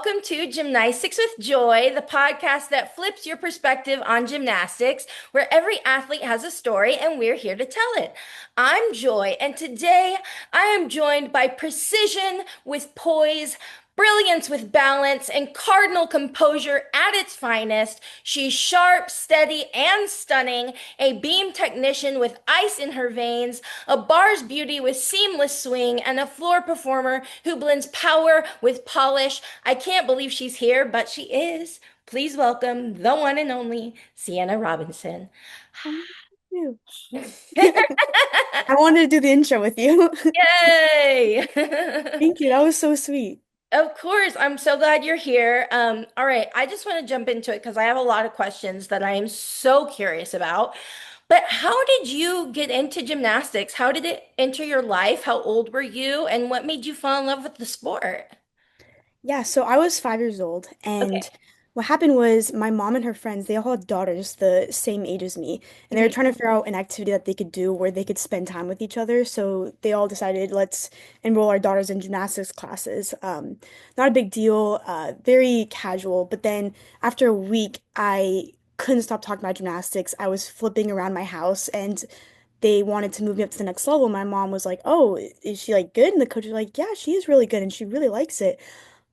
welcome to Gymnastics with Joy, the podcast that flips your perspective on gymnastics, where every athlete has a story and we're here to tell it. I'm Joy, and today I am joined by precision with poise, brilliance with balance, and cardinal composure at its finest. She's sharp, steady, and stunning, a beam technician with ice in her veins, a bars beauty with seamless swing, and a floor performer who blends power with polish. I can't believe she's here, but she is. Please welcome the one and only Sienna Robinson. Thank you. I wanted to do the intro with you. Yay! Thank you. That was so sweet. Of course, I'm so glad you're here. All right, I just want to jump into it because I have a lot of questions that I am so curious about. But how did you get into gymnastics? How did it enter your life? How old were you? And what made you fall in love with the sport? Yeah, so I was 5 years old, and Okay. what happened was my mom and her friends, they all had daughters the same age as me, and they were Mhm. trying to figure out an activity that they could do where they could spend time with each other. So they all decided, let's enroll our daughters in gymnastics classes. Not a big deal, very casual. But then after a week, I couldn't stop talking about gymnastics. I was flipping around my house, and they wanted to move me up to the next level. My mom was like, "Oh, is she like good?" And the coach was like, "Yeah, she is really good, and she really likes it."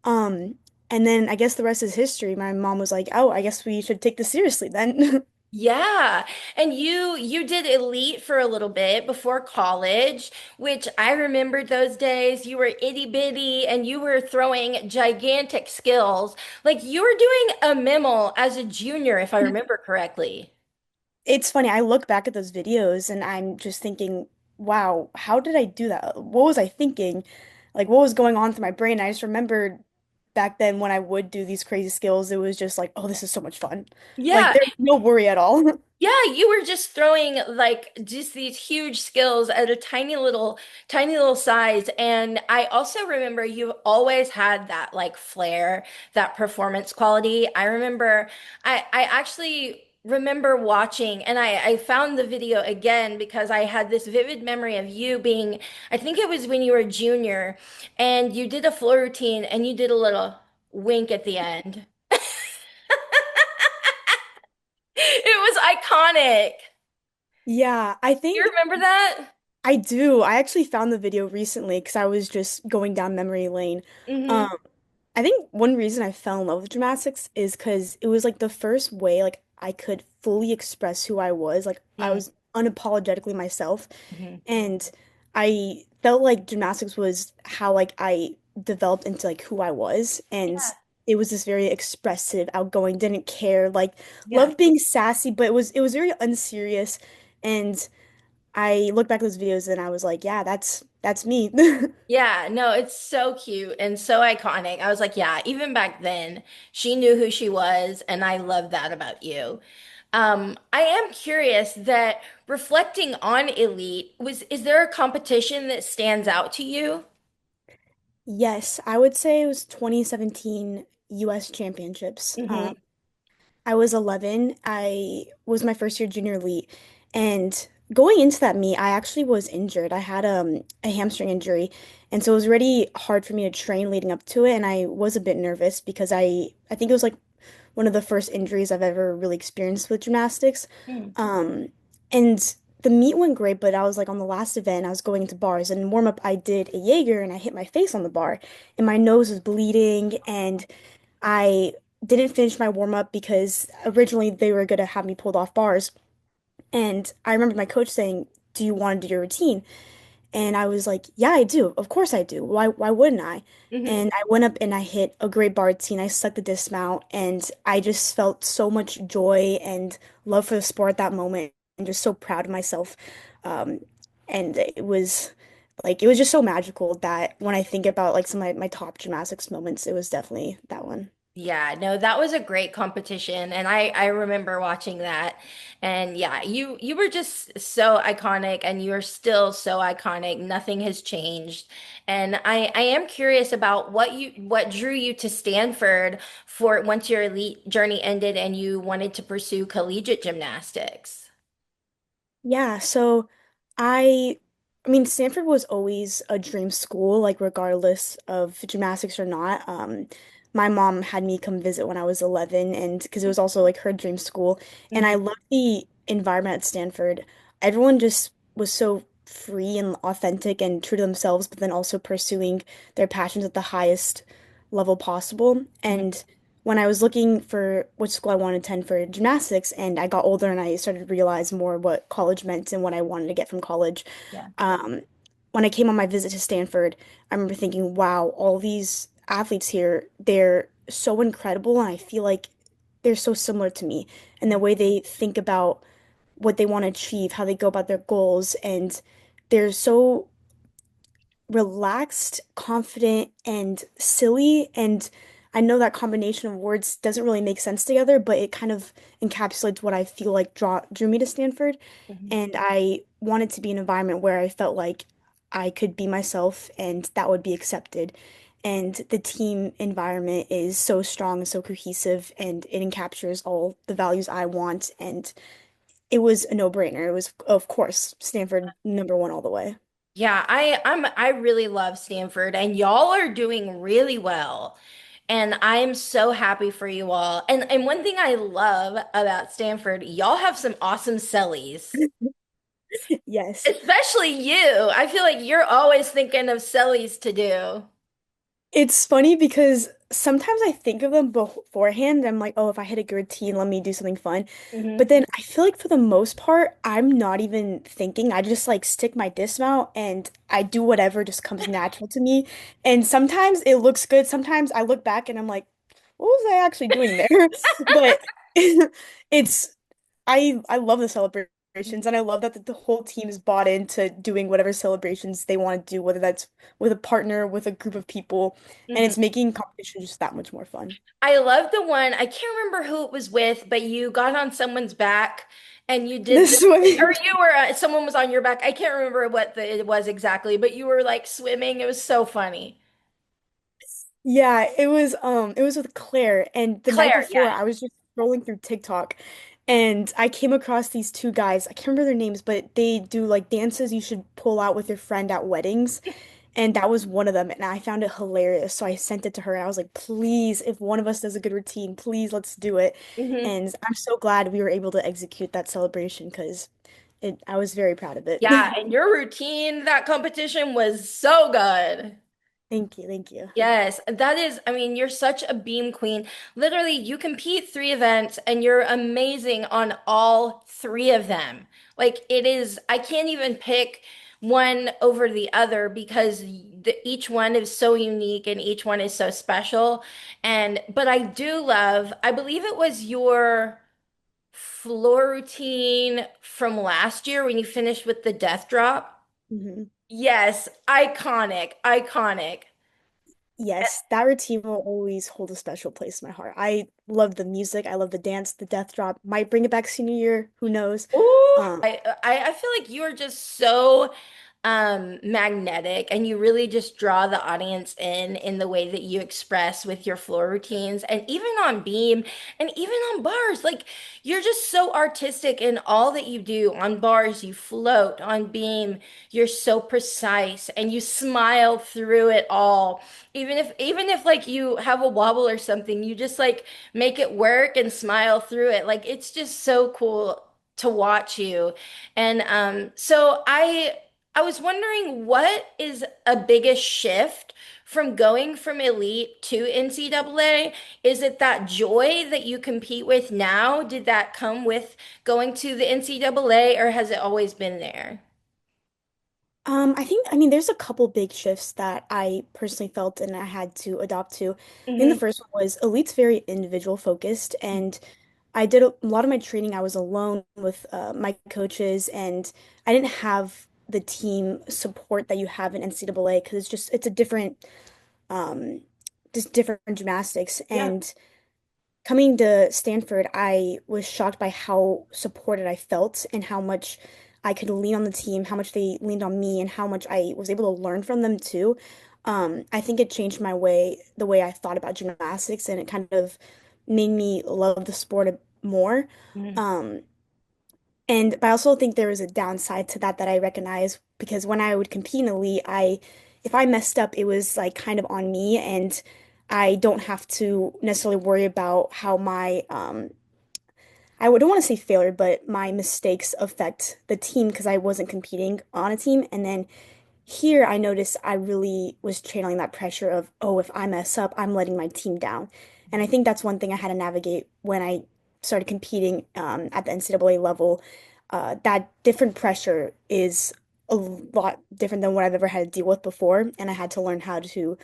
Um, and then I guess the rest is history. My mom was like, "Oh, I guess we should take this seriously then." Yeah. And you did elite for a little bit before college, which I remembered those days. You were itty bitty and you were throwing gigantic skills. Like you were doing a minimal as a junior, if I remember correctly. It's funny. I look back at those videos and I'm just thinking, "Wow, how did I do that? What was I thinking? Like, what was going on through my brain?" I just remembered back then when I would do these crazy skills, it was just like, "Oh, this is so much fun." Like, Yeah. there's no worry at all. Yeah, you were just throwing like just these huge skills at a tiny little size. And I also remember you always had that like flair, that performance quality. I actually remember watching and I found the video again because I had this vivid memory of you being, I think it was when you were a junior and you did a floor routine and you did a little wink at the end. It was iconic. Yeah, I You think remember that? I do. I actually found the video recently because I was just going down memory lane. Hmm. Um, I think one reason I fell in love with gymnastics is because it was like the first way like I could fully express who I was. Like I was unapologetically myself, Hmm. and I felt like gymnastics was how like I developed into like who I was, and Yeah, it was this very expressive, outgoing, didn't care, like yeah, loved being sassy, but it was very unserious, and I look back at those videos and I was like, yeah, that's me. yeah. No, it's so cute and so iconic. I was like, yeah, even back then, she knew who she was, and I love that about you. I am curious that reflecting on Elite, is there a competition that stands out to you? Yes, I would say it was 2017 US Championships. Hmm. I was 11. I was my first year junior elite, and going into that meet, I actually was injured. I had a hamstring injury, and so it was really hard for me to train leading up to it, and I was a bit nervous because I think it was like one of the first injuries I've ever really experienced with gymnastics. Um, and the meet went great, but I was like on the last event, I was going into bars, and in warm up, I did a Jaeger and I hit my face on the bar, and my nose was bleeding, and I didn't finish my warm up because originally they were gonna have me pulled off bars. And I remember my coach saying, "Do you want to do your routine?" And I was like, "Yeah, I do. Of course I do. Why wouldn't I?" Hmm. And I went up and I hit a great bar routine. I sucked the dismount, and I just felt so much joy and love for the sport at that moment, and just so proud of myself. Um, and it was just so magical that when I think about like some of my top gymnastics moments, it was definitely that one. Yeah, no, that was a great competition, and I remember watching that. And yeah, you were just so iconic, and you're still so iconic. Nothing has changed. And I am curious about what drew you to Stanford for once your elite journey ended and you wanted to pursue collegiate gymnastics. Yeah, so I I mean Stanford was always a dream school, like regardless of gymnastics or not. my mom had me come visit when I was 11 and because it was also like her dream school and I Mhm. loved the environment at Stanford. Everyone just was so free and authentic and true to themselves, but then also pursuing their passions at the highest level possible. Mhm. And when I was looking for which school I wanted to attend for gymnastics and I got older and I started to realize more what college meant and what I wanted to get from college, Yeah. um, when I came on my visit to Stanford, I remember thinking, wow, all these athletes here, they're so incredible, and I feel like they're so similar to me. And the way they think about what they want to achieve, how they go about their goals, and they're so relaxed, confident, and silly. And I know that combination of words doesn't really make sense together, but it kind of encapsulates what I feel like drew me to Stanford. Mhm. And I wanted to be an environment where I felt like I could be myself and that would be accepted. And the team environment is so strong and so cohesive, and it encaptures all the values I want. And it was a no-brainer. It was, of course, Stanford #1 all the way. Yeah, I really love Stanford and y'all are doing really well. And I am so happy for you all. And one thing I love about Stanford, y'all have some awesome sellies. Yes. Especially you. I feel like you're always thinking of sellies to do. It's funny because sometimes I think of them beforehand. I'm like, oh, if I hit a good routine, let me do something fun. But Hmm. then I feel like for the most part, I'm not even thinking. I just like stick my dismount and I do whatever just comes natural to me. And sometimes it looks good. Sometimes I look back and I'm like, what was I actually doing there? But it's I love the celebrations and I love that the whole team is bought into doing whatever celebrations they want to do, whether that's with a partner, with a group of people, and Hmm. it's making competition just that much more fun. I love the one, I can't remember who it was with, but you got on someone's back and you did This this, or way. you were, someone was on your back. I can't remember what it was exactly, but you were like swimming. It was so funny. Yeah, it was with Claire and the night Claire, before yes. I was just scrolling through TikTok and I came across these two guys. I can't remember their names, but they do like dances you should pull out with your friend at weddings. And that was one of them and I found it hilarious. So I sent it to her and I was like, "Please, if one of us does a good routine, please let's do it." Hmm. And I'm so glad we were able to execute that celebration because it I was very proud of it. Yeah, and your routine, that competition was so good. Thank you. Thank you. Yes, that is, I mean, you're such a beam queen. Literally, you compete 3 events and you're amazing on all 3 of them. Like it is, I can't even pick one over the other because each one is so unique and each one is so special. But I do love, I believe it was your floor routine from last year when you finished with the death drop. Mhm. Yes, iconic, iconic. Yes, that routine will always hold a special place in my heart. I love the music, I love the dance, the death drop. Might bring it back senior year, who knows? Ooh, Um, I feel like you are just so magnetic and you really just draw the audience in the way that you express with your floor routines and even on beam and even on bars. Like you're just so artistic in all that you do. On bars, you float, on beam, you're so precise and you smile through it all. Even if like you have a wobble or something, you just like make it work and smile through it. Like it's just so cool to watch you. And so I was wondering what is a biggest shift from going from elite to NCAA? Is it that joy that you compete with now? Did that come with going to the NCAA or has it always been there? I mean, there's a couple big shifts that I personally felt and I had to adopt to. I think the Hmm. first one was Elite's very individual focused, and I did a lot of my training. I was alone with my coaches, and I didn't have the team support that you have in NCAA because it's a different, um, just different gymnastics. Yeah. And coming to Stanford, I was shocked by how supported I felt and how much I could lean on the team, how much they leaned on me, and how much I was able to learn from them too. I think it changed the way I thought about gymnastics, and it kind of made me love the sport more. Mhm. Um, but I also think there was a downside to that I recognize because when I would compete in elite, if I messed up, it was like kind of on me, and I don't have to necessarily worry about how my don't want to say failure, but my mistakes affect the team because I wasn't competing on a team. And then here I noticed I really was channeling that pressure of, oh, if I mess up, I'm letting my team down. And I think that's one thing I had to navigate when I started competing at the NCAA level. That different pressure is a lot different than what I've ever had to deal with before. And I had to learn how to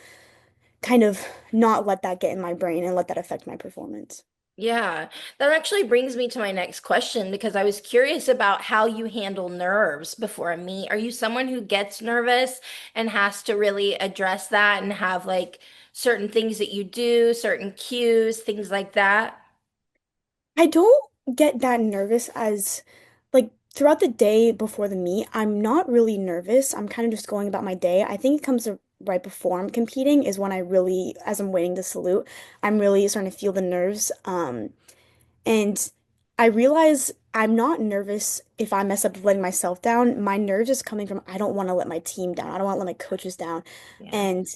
kind of not let that get in my brain and let that affect my performance. Yeah, that actually brings me to my next question because I was curious about how you handle nerves before a meet. Are you someone who gets nervous and has to really address that and have like certain things that you do, certain cues, things like that? I don't get that nervous as like throughout the day before the meet, I'm not really nervous. I'm kind of just going about my day. I think it comes right before I'm competing is when I really, as I'm waiting to salute, I'm really starting to feel the nerves. And I realize I'm not nervous if I mess up letting myself down. My nerves is coming from I don't want to let my team down. I don't want to let my coaches down. Yeah. And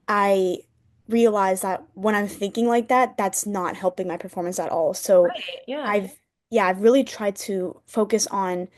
I realize that when I'm thinking like that, that's not helping my performance at all. So Right. Yeah. I've yeah, I've really tried to focus on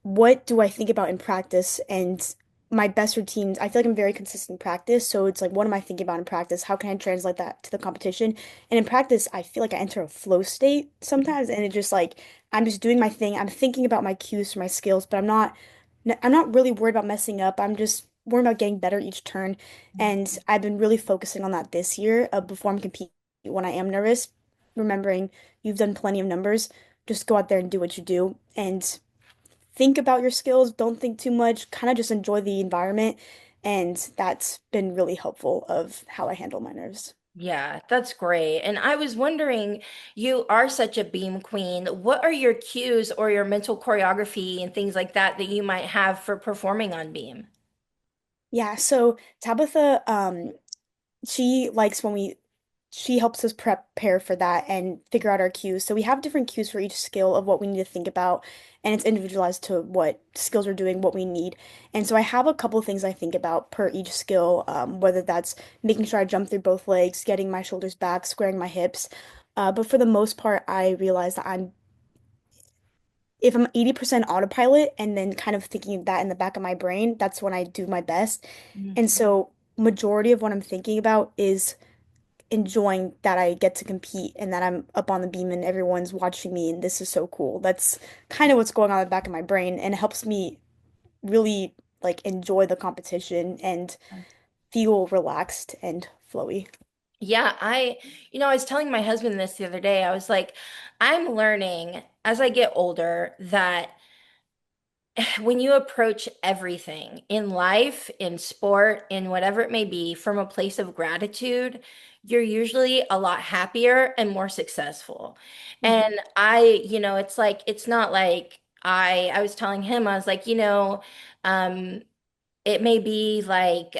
what do I think about in practice and my best routines. I feel like I'm very consistent in practice. So it's like, what am I thinking about in practice? How can I translate that to the competition? And in practice, I feel like I enter a flow state sometimes. And it just like, I'm just doing my thing. I'm thinking about my cues for my skills, but I'm not really worried about messing up. I'm just worried about getting better each turn. And I've been really focusing on that this year before I'm competing when I am nervous, remembering you've done plenty of numbers. Just go out there and do what you do. And think about your skills, don't think too much, kind of just enjoy the environment. And that's been really helpful of how I handle my nerves. Yeah, that's great. And I was wondering, you are such a beam queen. What are your cues or your mental choreography and things like that that you might have for performing on beam? Yeah, so Tabitha, she likes when she helps us prepare for that and figure out our cues. So we have different cues for each skill of what we need to think about, and it's individualized to what skills we're doing, what we need. And so I have a couple of things I think about per each skill, whether that's making sure I jump through both legs, getting my shoulders back, squaring my hips. But for the most part, I realize that if I'm 80% autopilot and then kind of thinking of that in the back of my brain, that's when I do my best. Mhm. And so majority of what I'm thinking about is enjoying that I get to compete and that I'm up on the beam and everyone's watching me and this is so cool. That's kind of what's going on in the back of my brain and it helps me really like enjoy the competition and feel relaxed and flowy. Yeah, I was telling my husband this the other day. I was like, I'm learning as I get older that when you approach everything in life, in sport, in whatever it may be, from a place of gratitude, you're usually a lot happier and more successful. Mhm. And it's like, it's not like I was telling him, I was like, um, it may be like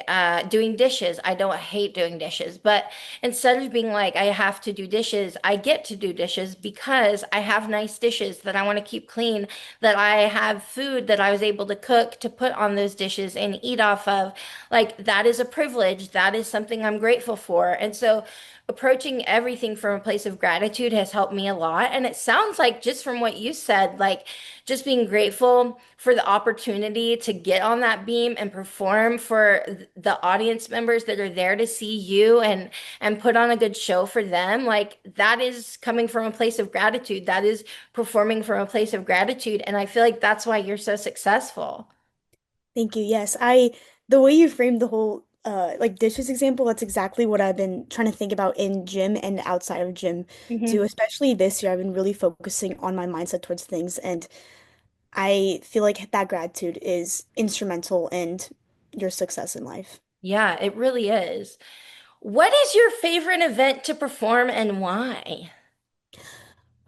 doing dishes. I don't hate doing dishes, but instead of being like, I have to do dishes, I get to do dishes because I have nice dishes that I want to keep clean, that I have food that I was able to cook to put on those dishes and eat off of. Like, that is a privilege. That is something I'm grateful for. And so, approaching everything from a place of gratitude has helped me a lot. And it sounds like, just from what you said, like, just being grateful for the opportunity to get on that beam and perform for the audience members that are there to see you and put on a good show for them. Like, that is coming from a place of gratitude. That is performing from a place of gratitude. And I feel like that's why you're so successful. Thank you. Yes, the way you framed the whole like dishes example, that's exactly what I've been trying to think about in gym and outside of gym too. Mhm. Especially this year, I've been really focusing on my mindset towards things and I feel like that gratitude is instrumental in your success in life. Yeah, it really is. What is your favorite event to perform and why?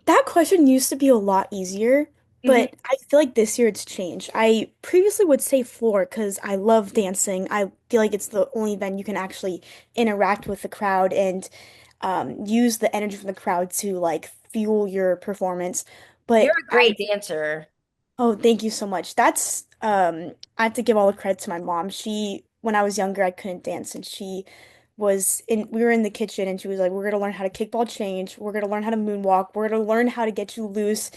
That question used to be a lot easier, Mhm. but I feel like this year it's changed. I previously would say floor because I love dancing. I feel like it's the only event you can actually interact with the crowd and use the energy from the crowd to like fuel your performance. You're But a great dancer. oh, thank you so much. I have to give all the credit to my mom. When I was younger, I couldn't dance and she we were in the kitchen and she was like, we're gonna learn how to kickball change, we're gonna learn how to moonwalk, we're gonna learn how to get you loose.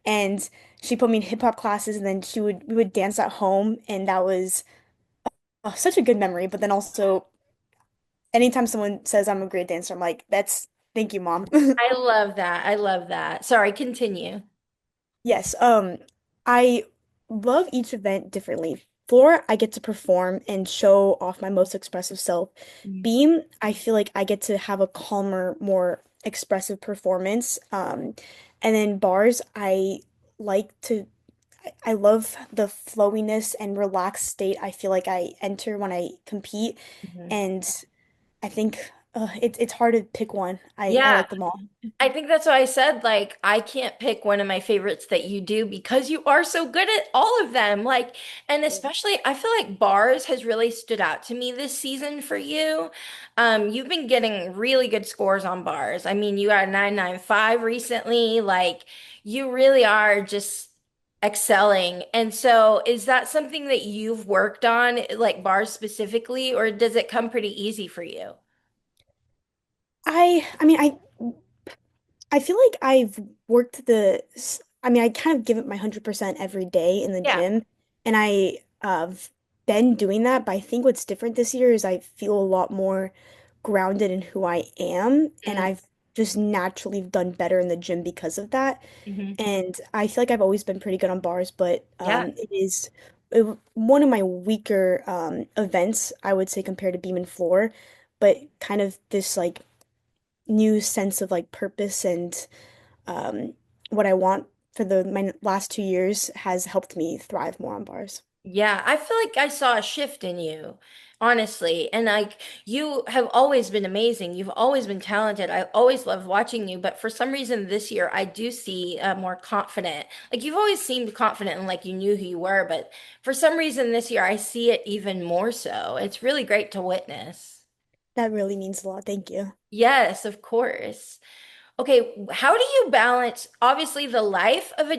And she put me in hip hop classes and then we would dance at home and that was such a good memory. But then also anytime someone says I'm a great dancer, I'm like, that's thank you, mom. I love that. I love that. Sorry, continue. Yes, I love each event differently. Floor, I get to perform and show off my most expressive self. Mm. Beam, I feel like I get to have a calmer, more expressive performance. And then bars, like to, I love the flowiness and relaxed state I feel like I enter when I compete. Mhm. And I think it's hard to pick one. I Yeah, like them all. I think that's why I said, like, I can't pick one of my favorites that you do because you are so good at all of them. Like, and especially, I feel like bars has really stood out to me this season for you. You've been getting really good scores on bars. I mean, you got a 995 recently. Like, you really are just excelling. And so, is that something that you've worked on, like bars specifically, or does it come pretty easy for you? I mean, I feel like I mean, I kind of give it my 100% every day in the Yeah. gym, and I've been doing that. But I think what's different this year is I feel a lot more grounded in who I am, and Mm-hmm. I've just naturally done better in the gym because of that. Mm-hmm. And I feel like I've always been pretty good on bars, but Yeah. one of my weaker events, I would say, compared to beam and floor, but kind of this like new sense of like purpose and um, what I want for the my last 2 years has helped me thrive more on bars. Yeah, I feel like I saw a shift in you, honestly. And like you have always been amazing. You've always been talented. I always loved watching you, but for some reason this year I do see more confident. Like you've always seemed confident and like you knew who you were, but for some reason this year I see it even more so. It's really great to witness. That really means a lot. Thank you. Yes, of course. Okay, how do you balance obviously the life of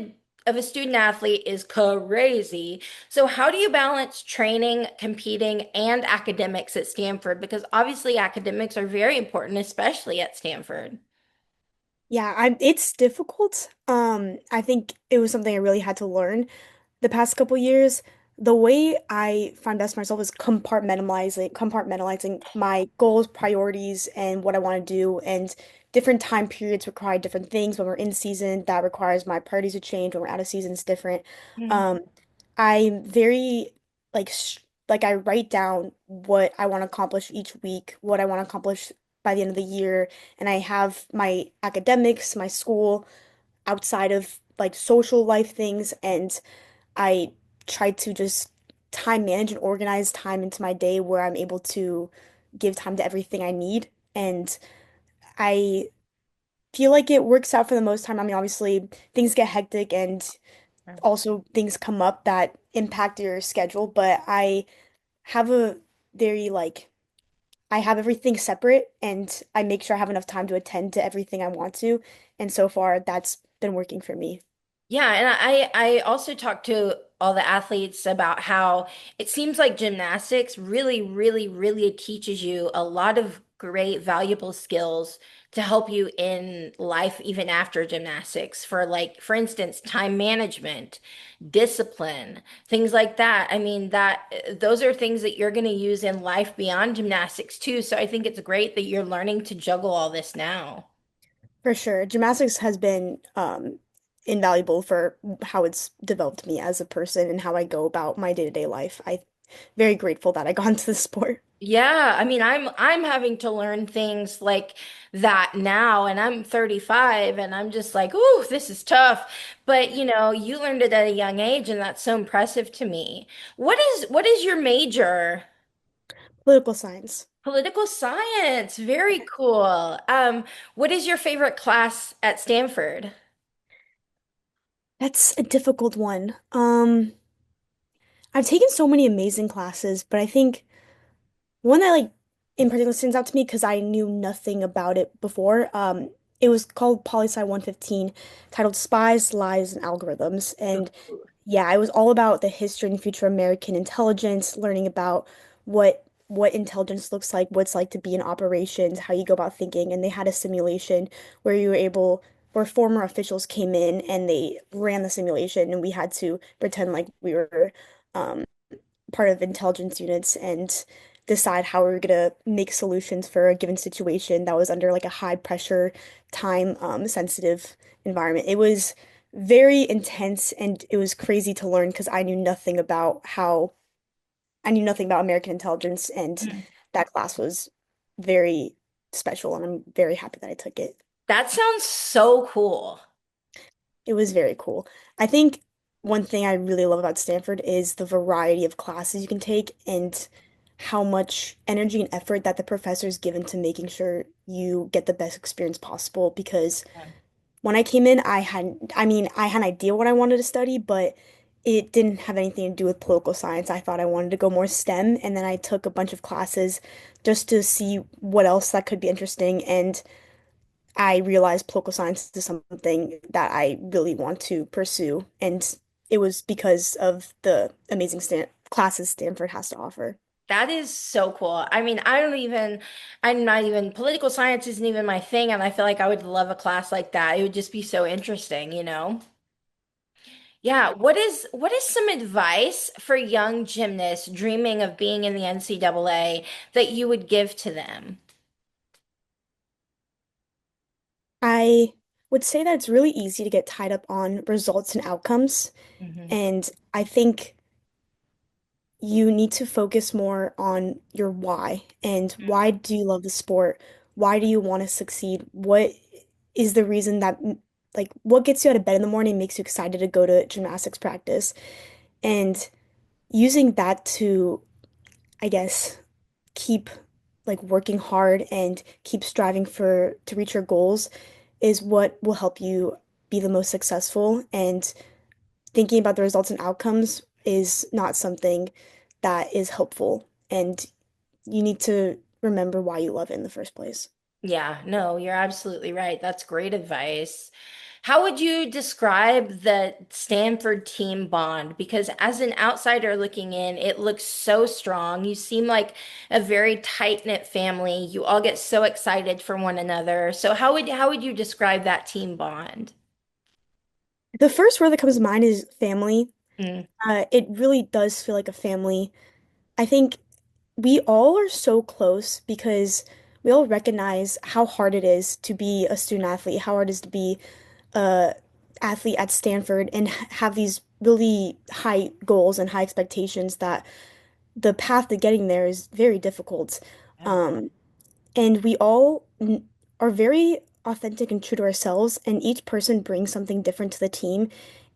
a student athlete is crazy. So how do you balance training, competing, and academics at Stanford? Because obviously academics are very important, especially at Stanford. Yeah, it's difficult. I think it was something I really had to learn the past couple years. The way I find best for myself is compartmentalizing my goals, priorities, and what I want to do. And different time periods require different things. When we're in season, that requires my priorities to change. When we're out of season, it's different. Mhm. Um, I'm very like I write down what I want to accomplish each week, what I want to accomplish by the end of the year, and I have my academics, my school outside of like social life things, and I try to just time manage and organize time into my day where I'm able to give time to everything I need. And I feel like it works out for the most time. I mean, obviously, things get hectic and also things come up that impact your schedule, but have a very like I have everything separate and I make sure I have enough time to attend to everything I want to. And so far, that's been working for me. Yeah, and I also talked to all the athletes about how it seems like gymnastics really teaches you a lot of great valuable skills to help you in life even after gymnastics for like for instance time management, discipline, things like that. I mean that those are things that you're going to use in life beyond gymnastics too. So I think it's great that you're learning to juggle all this now. For sure. Gymnastics has been invaluable for how it's developed me as a person and how I go about my day-to-day life. I'm very grateful that I got into the sport. Yeah, I mean, I'm having to learn things like that now, and I'm 35, and I'm just like, ooh, this is tough. But you know, you learned it at a young age, and that's so impressive to me. What is your major? Political science. Political science. Very cool. What is your favorite class at Stanford? That's a difficult one. I've taken so many amazing classes, but I think one that like in particular stands out to me because I knew nothing about it before. It was called Poli Sci 115, titled Spies, Lies, and Algorithms. And yeah, it was all about the history and future of American intelligence, learning about what what intelligence looks like, what it's like to be in operations, how you go about thinking. And they had a simulation where you were able, where former officials came in and they ran the simulation, and we had to pretend like we were um, part of intelligence units and decide how we were gonna make solutions for a given situation that was under like a high pressure, time sensitive environment. It was very intense and it was crazy to learn because I knew nothing about American intelligence, and that class was very special and I'm very happy that I took it. That sounds so cool. It was very cool. I think one thing I really love about Stanford is the variety of classes you can take and how much energy and effort that the professors give into making sure you get the best experience possible. Because when I came in, I had an idea what I wanted to study, but it didn't have anything to do with political science. I thought I wanted to go more STEM, and then I took a bunch of classes just to see what else that could be interesting. And I realized political science is something that I really want to pursue. And it was because of the amazing classes Stanford has to offer. That is so cool. I mean, I'm not even, political science isn't even my thing, and I feel like I would love a class like that. It would just be so interesting, you know? Yeah, what is some advice for young gymnasts dreaming of being in the NCAA that you would give to them? I would say that it's really easy to get tied up on results and outcomes. Hmm. And I think you need to focus more on your why and why do you love the sport? Why do you want to succeed? What is the reason that, like, what gets you out of bed in the morning, makes you excited to go to gymnastics practice? And using that to, I guess, keep like working hard and keep striving for to reach your goals is what will help you be the most successful. And thinking about the results and outcomes is not something that is helpful. And you need to remember why you love it in the first place. Yeah, no, you're absolutely right. That's great advice. How would you describe the Stanford team bond? Because as an outsider looking in, it looks so strong. You seem like a very tight-knit family. You all get so excited for one another. So how would you describe that team bond? The first word that comes to mind is family. Mm, It really does feel like a family. I think we all are so close because we all recognize how hard it is to be a student athlete, how hard it is to be a athlete at Stanford and have these really high goals and high expectations that the path to getting there is very difficult. yeah. Um, and we all are very authentic and true to ourselves, and each person brings something different to the team.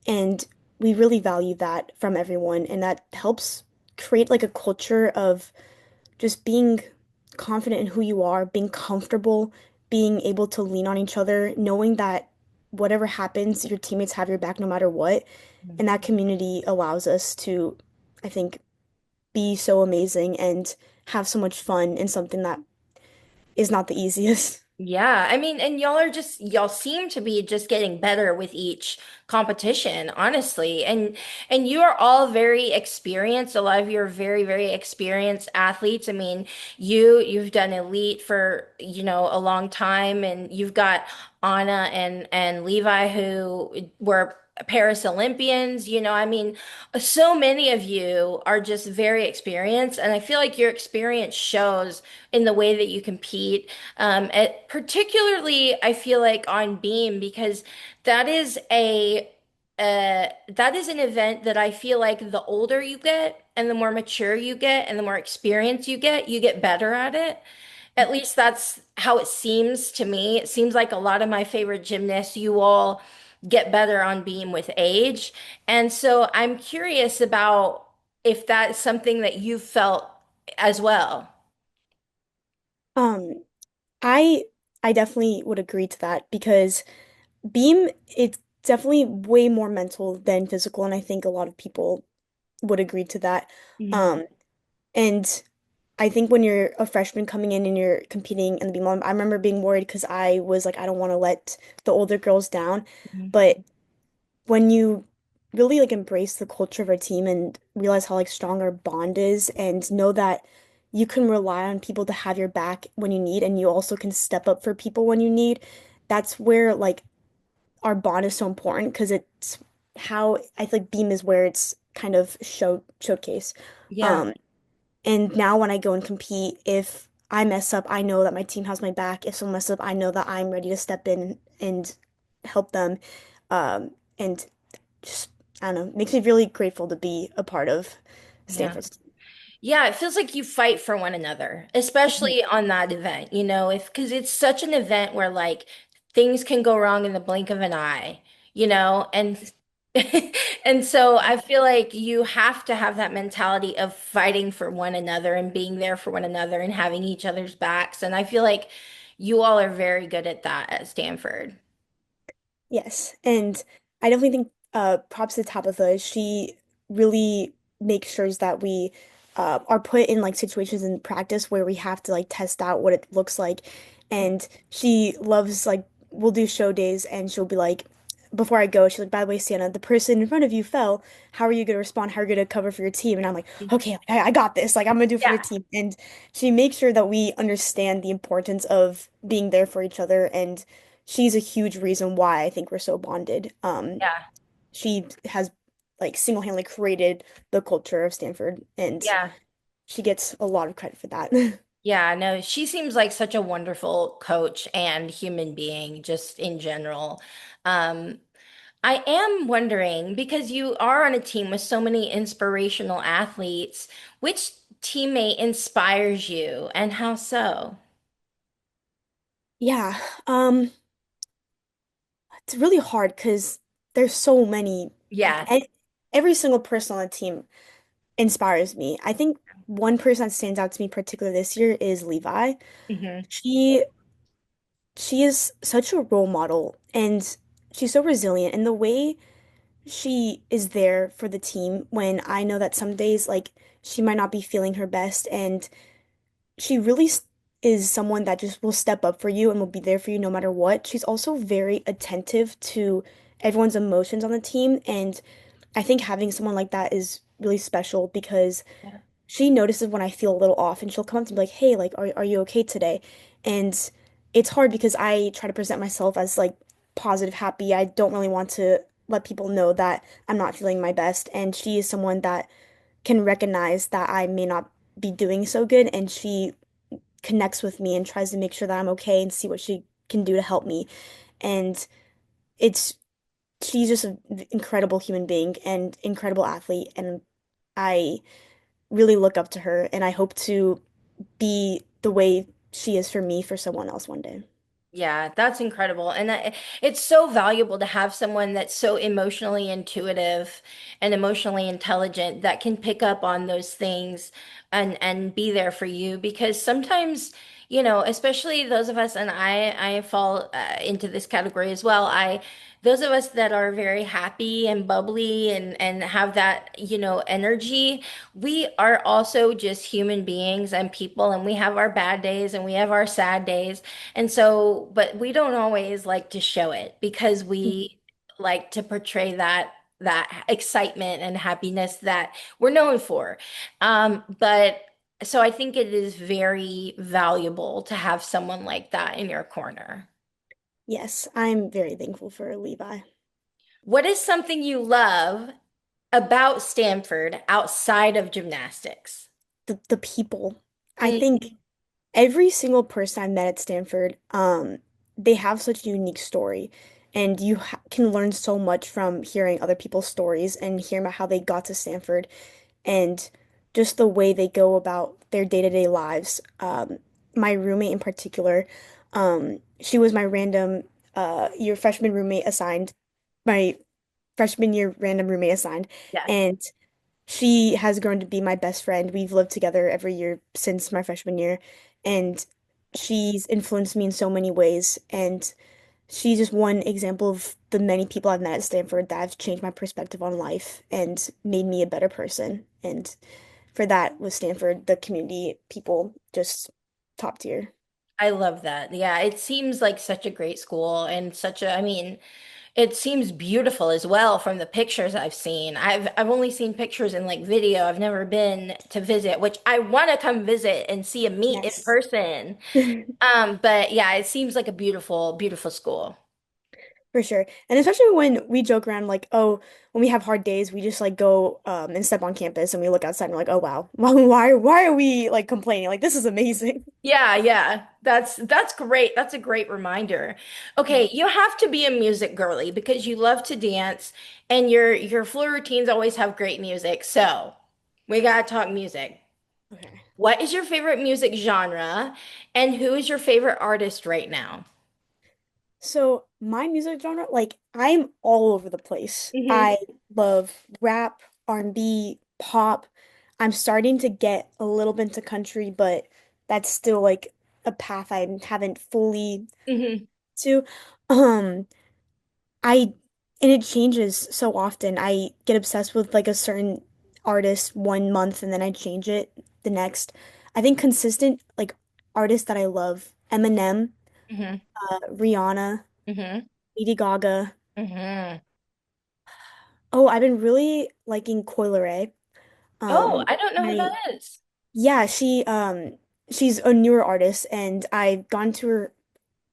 And we really value that from everyone, and that helps create like a culture of just being confident in who you are, being comfortable, being able to lean on each other, knowing that whatever happens, your teammates have your back no matter what. And that community allows us to, I think, be so amazing and have so much fun in something that is not the easiest. Yeah, I mean, and y'all seem to be just getting better with each competition, honestly. And you are all very experienced. A lot of you are very, very experienced athletes. I mean, you've done elite for, a long time, and you've got Anna and Levi who were Paris Olympians, I mean, so many of you are just very experienced, and I feel like your experience shows in the way that you compete. Particularly, I feel like on beam because that is a that is an event that I feel like the older you get and the more mature you get and the more experience you get better at it. At least that's how it seems to me. It seems like a lot of my favorite gymnasts, you all get better on beam with age. And so I'm curious about if that's something that you felt as well. Um, I I definitely would agree to that because beam, it's definitely way more mental than physical, and I think a lot of people would agree to that. Mhm, Um, and I think when you're a freshman coming in and you're competing in the beam, I remember being worried because I was like, I don't want to let the older girls down. mhm. But when you really like embrace the culture of our team and realize how like strong our bond is and know that you can rely on people to have your back when you need, and you also can step up for people when you need. That's where like our bond is so important because it's how I feel like Beam is where it's kind of showcase. Yeah. Um, and now when I go and compete, if I mess up, I know that my team has my back. If someone messes up, I know that I'm ready to step in and help them. And just, I don't know, makes me really grateful to be a part of Yeah. Stanford's Yeah, it feels like you fight for one another, team. especially on that event, if because it's such an event where like things can go wrong in the blink of an eye, and and so I feel like you have to have that mentality of fighting for one another and being there for one another and having each other's backs. And I feel like you all are very good at that at Stanford. Yes, and I definitely think props to Tabitha. She really makes sure that we are put in like situations in practice where we have to like test out what it looks like. And she loves like we'll do show days and she'll be like before I go, she's like, by the way, Sienna, the person in front of you fell. How are you gonna respond? How are you gonna cover for your team? And I'm like, okay, I got this. Like I'm gonna do it for your Yeah, team. And she makes sure that we understand the importance of being there for each other and she's a huge reason why I think we're so bonded. yeah, She has like single-handedly created the culture of Stanford, and yeah. she gets a lot of credit for that. Yeah, no, she seems like such a wonderful coach and human being, just in general. Um, I am wondering, because you are on a team with so many inspirational athletes, which teammate inspires you and how so? Yeah, it's really hard because there's so many. Yeah. Every single person on the team inspires me. I think one person that stands out to me particularly this year is Levi. Hmm. She she is such a role model and she's so resilient and the way she is there for the team when I know that some days like she might not be feeling her best and she really is someone that just will step up for you and will be there for you no matter what. She's also very attentive to everyone's emotions on the team and I think having someone like that is really special because Yeah. she notices when I feel a little off and she'll come up to me like, "Hey, like are you okay today?" And it's hard because I try to present myself as like positive, happy. I don't really want to let people know that I'm not feeling my best. And she is someone that can recognize that I may not be doing so good and she connects with me and tries to make sure that I'm okay and see what she can do to help me. And it's she's just an incredible human being and incredible athlete and I really look up to her and I hope to be the way she is for me for someone else one day. Yeah, that's incredible. And it's so valuable to have someone that's so emotionally intuitive and emotionally intelligent that can pick up on those things and be there for you because sometimes, especially those of us and I fall into this category as well. I those of us that are very happy and bubbly and have that, energy, we are also just human beings and people and we have our bad days and we have our sad days. And so, but we don't always like to show it because we like to portray that excitement and happiness that we're known for. But so I think it is very valuable to have someone like that in your corner. Yes, I'm very thankful for Levi. What is something you love about Stanford outside of gymnastics? The people. I Mm, think every single person I met at Stanford, they have such a unique story, and you ha can learn so much from hearing other people's stories and hearing about how they got to Stanford and just the way they go about their day-to-day lives. My roommate in particular, she was my random year freshman roommate assigned, my freshman year random roommate assigned, yes. and she has grown to be my best friend. We've lived together every year since my freshman year, and she's influenced me in so many ways. And she's just one example of the many people I've met at Stanford that have changed my perspective on life and made me a better person. And for that, with Stanford, the community, people, just top tier. I love that. Yeah, it seems like such a great school and I mean, It seems beautiful as well from the pictures I've seen. I've only seen pictures in like video. I've never been to visit, which I want to come visit and see a meet in Yes. person. But yeah, it seems like a beautiful, beautiful school. For sure. And especially when we joke around like, oh, when we have hard days, we just like go and step on campus and we look outside and we're like, oh wow. Why are we like complaining? Like this is amazing. Yeah, yeah. That's great. That's a great reminder. Okay, you have to be a music girly because you love to dance and your floor routines always have great music. So, we gotta talk music. Okay. What is your favorite music genre and who is your favorite artist right now? So my music genre, like I'm all over the place. Hmm. I love rap, R&B, pop. I'm starting to get a little bit into country, but that's still like a path I haven't fully Hmm. to. Um, I and it changes so often. I get obsessed with like a certain artist one month and then I change it the next. I think consistent like artists that I love, Eminem, Hmm. Rihanna, Hmm. Lady Gaga. Hmm. Oh, I've been really liking Coi Leray. Oh, Um, I don't know who that I is. yeah, she's a newer artist and I've gone to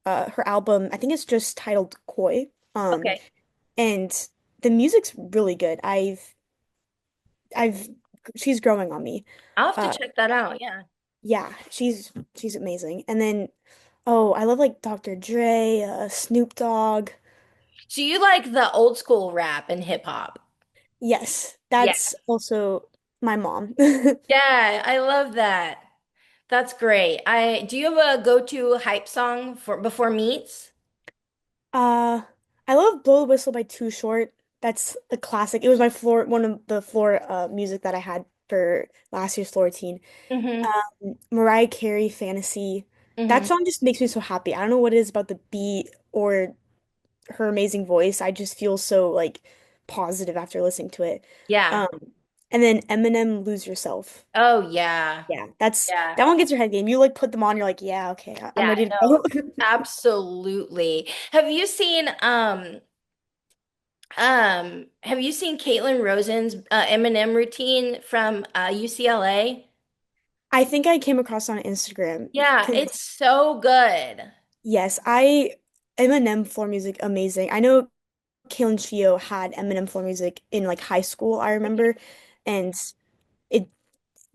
her album. I think it's just titled Koi. Okay. And the music's really good. I've she's growing on me. I'll have to Uh check that out. Yeah. yeah, she's amazing. And then oh, I love like Dr. Dre, Snoop Dogg. Do you like the old school rap and hip hop? Yes, Yeah. that's also my mom. Yeah, I love that. That's great. I do you have a go-to hype song for before meets? Uh, I love Blow the Whistle by Too Short. That's a classic. It was my floor, one of the floor music that I had for last year's floor routine. Hmm. Mariah Carey, Fantasy. That Hmm. song just makes me so happy. I don't know what it is about the beat or her amazing voice. I just feel so like positive after listening to it. Yeah. Um, and then Eminem, Lose Yourself. Oh yeah. Yeah, Yeah. that one gets your head game. You like put them on, you're like, yeah, okay, I'm Yeah, ready to no. go. Absolutely. Have you seen Caitlin Rosen's Eminem routine from UCLA? I think I came across on Instagram Yeah, because it's so good. yes, I Eminem floor music amazing. I know Kalen Chio had Eminem floor music in like high school, I remember, and it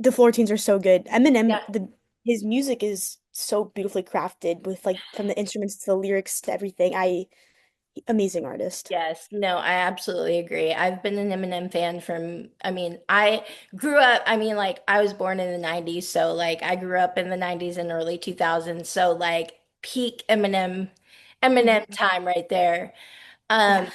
the floor tunes are so good. Eminem, Yeah. the his music is so beautifully crafted with like from the instruments to the lyrics to everything. Amazing artist. Yes, no, I absolutely agree. I've been an Eminem fan from, I mean, I grew up, I mean, like, I was born in the 90s, so, like, I grew up in the 90s and early 2000s, so, like, peak Eminem Mhm. time right there. Um, Yeah.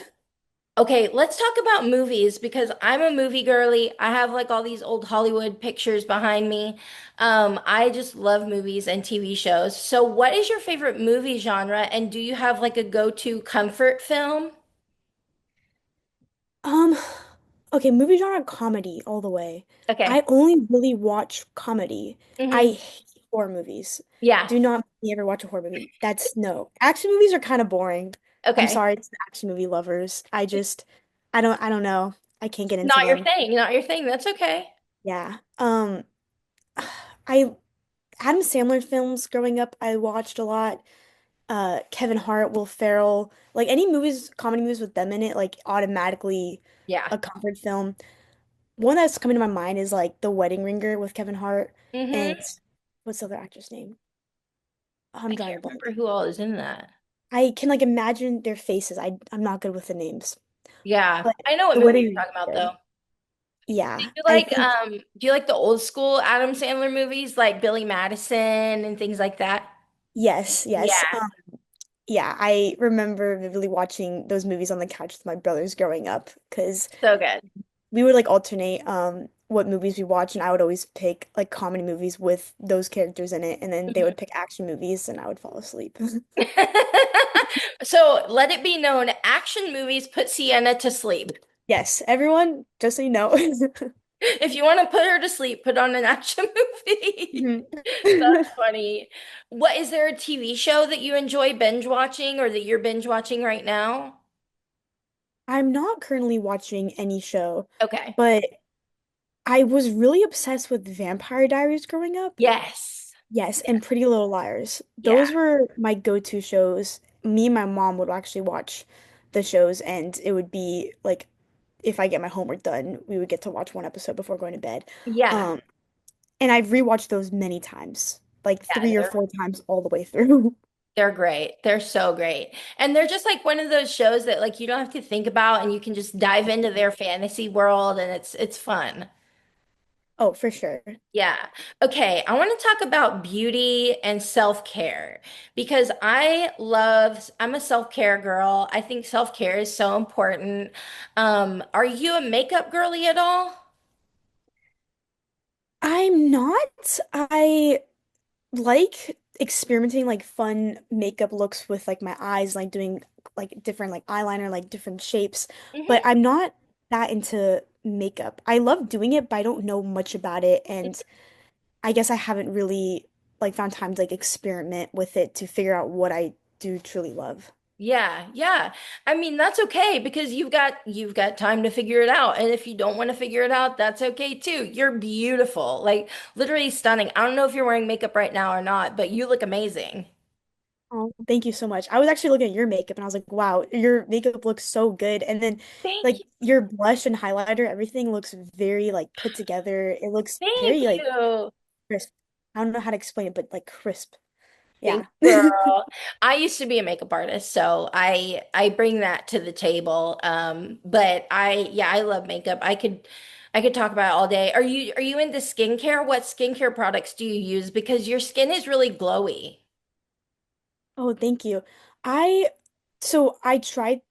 okay, let's talk about movies because I'm a movie girly. I have, like, all these old Hollywood pictures behind me. I just love movies and TV shows. So, what is your favorite movie genre, and do you have, like, a go-to comfort film? Um, okay, movie genre comedy all the way. Okay. I only really watch comedy. I Hmm. hate horror movies. Yeah. Do not make me ever watch a horror movie. That's no. Action movies are kind of boring. I'm Okay. sorry to the action movie lovers. I don't know. I can't get into Not your them. thing. Not your thing. That's okay. Yeah. I Adam Sandler films growing up, I watched a lot. Kevin Hart, Will Ferrell, like any movies, comedy movies with them in it, like automatically Yeah. a comfort film. One that's coming to my mind is like The Wedding Ringer with Kevin Hart and Hmm. what's the other actor's name? Oh, I I'm drawing a can't remember blank. who all is in that. I can like imagine their faces. I'm not good with the names, Yeah. but I know what The movie Wedding you're Ringer talking is about good. though. Yeah, I think Do you like the old school Adam Sandler movies like Billy Madison and things like that? yes, yes. Yeah. Yeah, I remember vividly watching those movies on the couch with my brothers growing up because So good. we would like alternate what movies we watch and I would always pick like comedy movies with those characters in it and then they Mhm. would pick action movies and I would fall asleep. So let it be known, action movies put Sienna to sleep. Yes, everyone, just so you know. If you want to put her to sleep, put on an action movie. Mhm. That's funny. What is there a TV show that you enjoy binge watching or that you're binge watching right now? I'm not currently watching any show, Okay. but I was really obsessed with Vampire Diaries growing up. Yes. Yes, and Pretty Little Liars. Yeah. Those were my go-to shows. Me and my mom would actually watch the shows, and it would be like if I get my homework done, we would get to watch one episode before going to bed. Yeah. Um, and I've rewatched those many times, like Yeah, three or four times all the way through. they're great. They're so great. And they're just like one of those shows that like you don't have to think about and you can just dive into their fantasy world and it's fun. Oh, for sure. Yeah. Okay, I want to talk about beauty and self-care because I'm a self-care girl. I think self-care is so important. Are you a makeup girly at all? I'm not. I like experimenting like fun makeup looks with like my eyes, like doing like different like eyeliner, like different shapes, but Hmm. I'm not that into makeup. I love doing it, but I don't know much about it, and I guess I haven't really like found time to like experiment with it to figure out what I do truly love. Yeah, yeah. I mean, that's okay because you've got time to figure it out. And if you don't want to figure it out, that's okay too. You're beautiful. Like literally stunning. I don't know if you're wearing makeup right now or not, but you look amazing. Oh, thank you so much. I was actually looking at your makeup and I was like, wow, your makeup looks so good. And then Thank like you. your blush and highlighter, everything looks very like put together. It looks Thank very like you. crisp. I don't know how to explain it, but like crisp. Thank Yeah. you, girl. I used to be a makeup artist, so I bring that to the table. But I love makeup. I could talk about it all day. Are you into skincare? What skincare products do you use? Because your skin is really glowy. Oh, thank you. I so I tried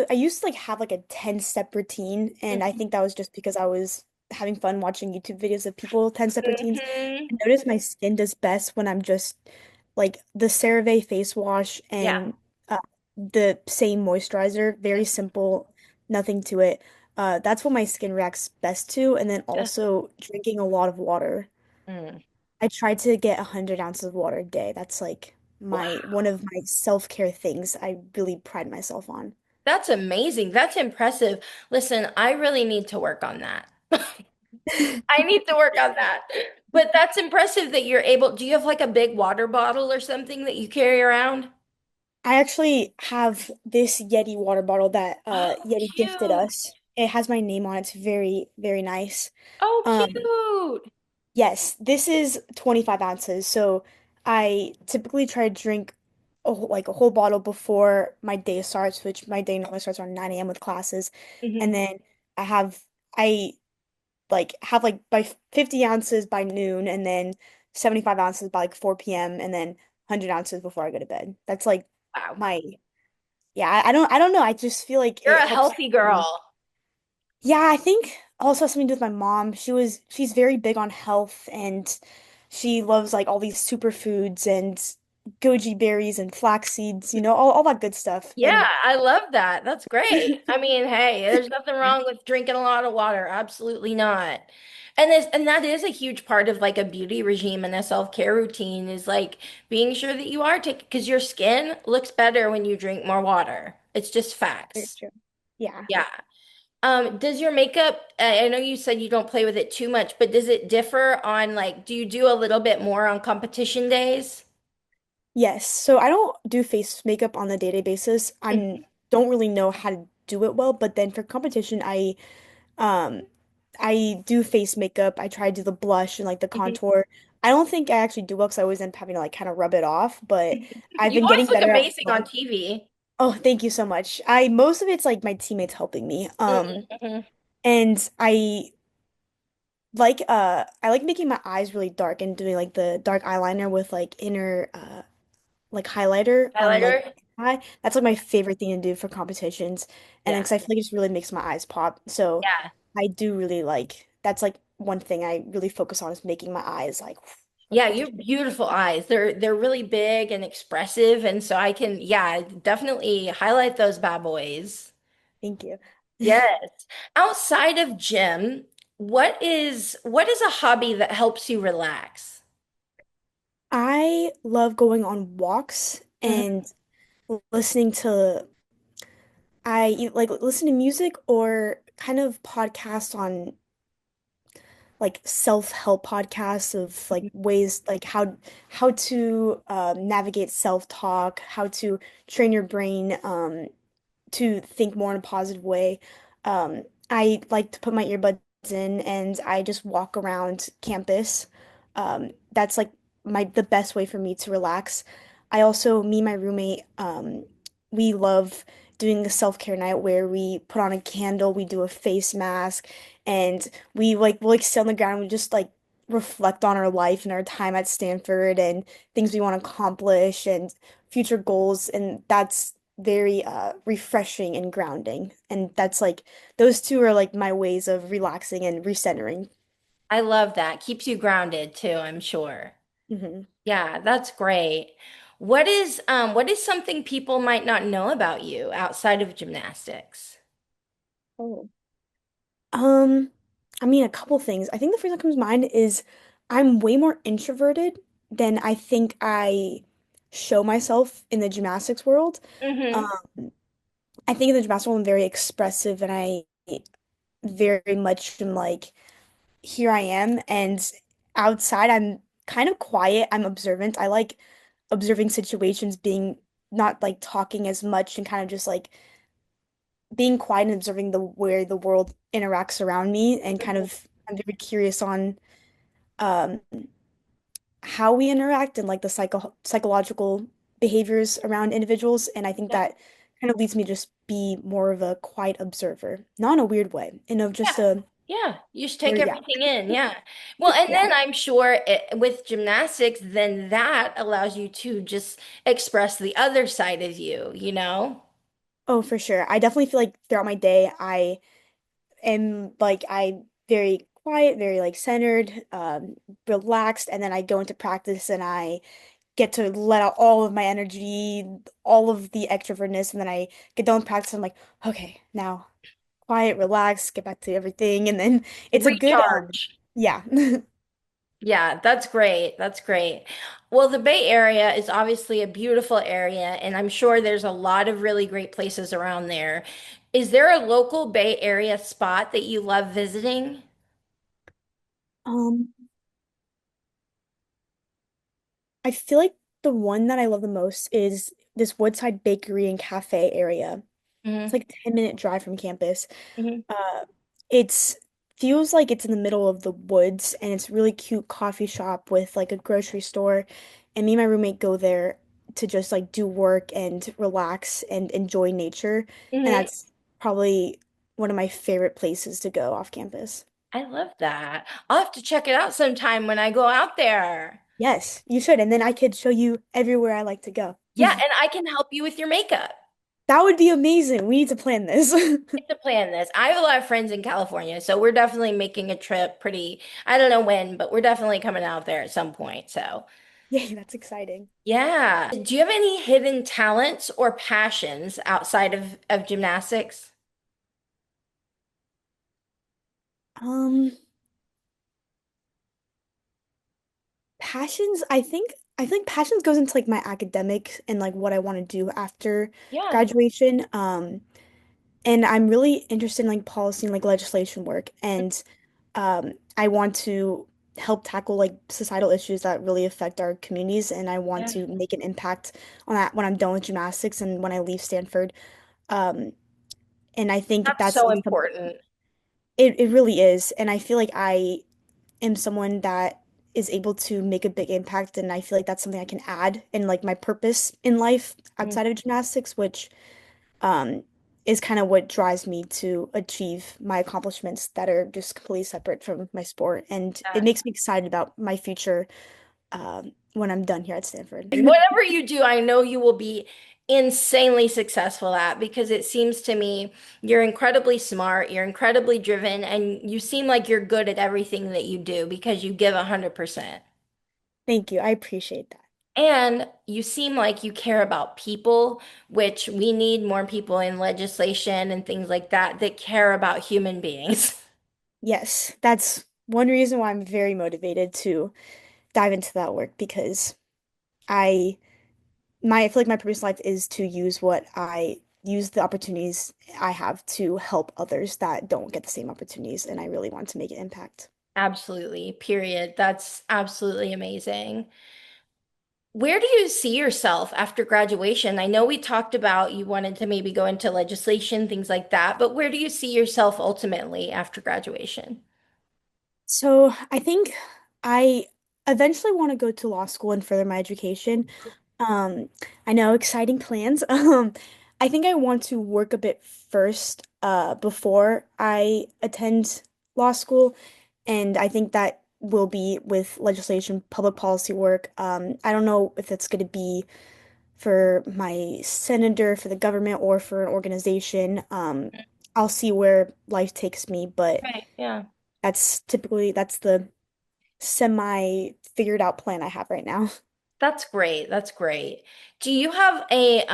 I used to like have like a 10-step routine, and I think that was just because I was having fun watching YouTube videos of people 10-step routines. Hmm. I noticed my skin does best when I'm just like the CeraVe face wash Yeah. and uh, the same moisturizer, very simple, nothing to it. That's what my skin reacts best to, and then Yeah. also drinking a lot of water. Mm. I try to get 100 ounces of water a day. That's like Wow. my one of my self-care things I really pride myself on. That's amazing. That's impressive. Listen, I really need to work on that. I need to work on that. But that's impressive that you're able. Do you have like a big water bottle or something that you carry around? I actually have this Yeti water bottle that Oh, Yeti gifted cute. us. It has my name on it. It's very, very nice. Oh, Um, cute. yes, this is 25 ounces. So I typically try to drink like a whole bottle before my day starts, which my day normally starts around 9 a.m. with classes. And Hmm. then I have like by 50 ounces by noon, and then 75 ounces by like 4 p.m. and then 100 ounces before I go to bed. That's like Wow. my yeah, I don't know. I just feel like You're it a helps healthy me. girl. Yeah, I think also has something to do with my mom. She's very big on health, and she loves like all these superfoods and goji berries and flax seeds, all that good stuff. Yeah, And I love that. That's great. I mean, hey, there's nothing wrong with drinking a lot of water. Absolutely not. And that is a huge part of like a beauty regime and a self-care routine is like being sure that you are taking because your skin looks better when you drink more water. It's just very facts. true. Yeah. Yeah. Does your makeup, I know you said you don't play with it too much, but does it differ on like, do you do a little bit more on competition days? Yes. So I don't do face makeup on a day-to-day basis. I don't really know how to do it well, but then for competition, um I do face makeup. I try to do the blush and like the Mhm. contour. I don't think I actually do well because I always end up having to like kind of rub it off, but I've You been always getting look better at amazing on like, TV. oh, thank you so much. I most of it's like my teammates helping me. Mhm. And I like making my eyes really dark and doing like the dark eyeliner with like inner like highlighter on like Highlighter? eye. That's like my favorite thing to do for competitions. And then Yeah. because I feel like it just really makes my eyes pop. So Yeah. I do really like that's like one thing I really focus on is making my eyes like for Yeah, you have competition. beautiful eyes. They're really big and expressive, and so I can, yeah, definitely highlight those bad boys. Thank you. Yes. Outside of gym, what is a hobby that helps you relax? I love going on walks Mhm. and listening to like listen to music or kind of podcasts on like self-help podcasts of like ways like how to navigate self-talk, how to train your brain to think more in a positive way. I like to put my earbuds in and I just walk around campus. That's like the best way for me to relax. I also, me and my roommate, we love doing a self-care night where we put on a candle, we do a face mask, and we'll like sit on the ground and we just like reflect on our life and our time at Stanford and things we want to accomplish and future goals. And that's very refreshing and grounding. And that's like those two are like my ways of relaxing and recentering. I love that. Keeps you grounded too, I'm sure. Hmm. Yeah, that's great. What is something people might not know about you outside of Oh. Um, I mean, a couple things. I think the first that comes to mind is I'm way more introverted than I think I show myself in the gymnastics world. gymnastics? Um, I think in the gymnastics world I'm very expressive and I very much am like here I am, and outside I'm kind of quiet. I'm observant. I like observing situations, being not like talking as much and kind of just like being quiet and observing the where the world interacts around me and kind of I'm very curious on um how we interact and like the psychological behaviors around individuals, and I think Yeah. that kind of leads me to just be more of a quiet observer, not in a weird way, in a just Yeah. a Yeah. You should take or yeah. everything in. Yeah. Well, and Yeah. then I'm sure with gymnastics, then that allows you to just express the other side of you, you know? Oh, for sure. I definitely feel like throughout my day, I am like I very quiet, very like centered, relaxed, and then I go into practice and I get to let out all of my energy, all of the extrovertness, and then I get done with practice. I'm like, okay, now quiet, relax, get back to everything, and then it's a good Recharge. yeah. Yeah, that's great. That's great. Well, the Bay Area is obviously a beautiful area, and I'm sure there's a lot of really great places around there. Is there a local Bay Area spot that you love visiting? Um, I feel like the one that I love the most is this Woodside Bakery and Cafe area. It's Hmm. like a 10-minute drive from campus. Hmm. It's feels like it's in the middle of the woods and it's a really cute coffee shop with like a grocery store. And me and my roommate go there to just like do work and relax and enjoy nature. And Hmm. that's probably one of my favorite places to go off campus. I love that. I'll have to check it out sometime when I go out there. Yes, you should. And then I could show you everywhere I like to go. Yeah, and I can help you with your makeup. That would be amazing. We need to plan this. Get to plan this. I have a lot of friends in California, so we're definitely making a trip pretty, I don't know when, but we're definitely coming out there at some point. So, Yay, that's exciting. yeah. Do you have any hidden talents or passions outside of gymnastics? Um, Passions, I think passions goes into like my academics and like what I want to do after Yeah. graduation. And I'm really interested in like policy and like legislation work. And I want to help tackle like societal issues that really affect our communities. And I want Yeah. to make an impact on that when I'm done with gymnastics and when I leave Stanford. Um, and I think That's that's so like something important. it really is. And I feel like I am someone that is able to make a big impact, and I feel like that's something I can add in like my purpose in life Mm. outside of gymnastics, which um is kind of what drives me to achieve my accomplishments that are just completely separate from my sport. And it Yeah. makes me excited about my future when I'm done here at Stanford. Whatever you do, I know you will be insanely successful at because it seems to me you're incredibly smart, you're incredibly driven, and you seem like you're good at everything that you do because you give 100%. Thank you. I appreciate that. And you seem like you care about people, which we need more people in legislation and things like that that care about human beings. Yes, that's one reason why I'm very motivated to dive into that work because I I feel like my purpose in life is to use what I use the opportunities I have to help others that don't get the same opportunities, and I really want to make an impact. Absolutely. Period. That's absolutely amazing. Where do you see yourself after graduation? I know we talked about you wanted to maybe go into legislation, things like that, but where do you see yourself ultimately after graduation? So I think I eventually want to go to law school and further my education. Um, I know, exciting plans. I think I want to work a bit first, before I attend law school, and I think that will be with legislation, public policy work. I don't know if it's going to be for my senator, for the government, or for an organization. I'll see where life takes me, but Right. Yeah. that's the semi figured out plan I have right now. That's great. That's great. Do you have a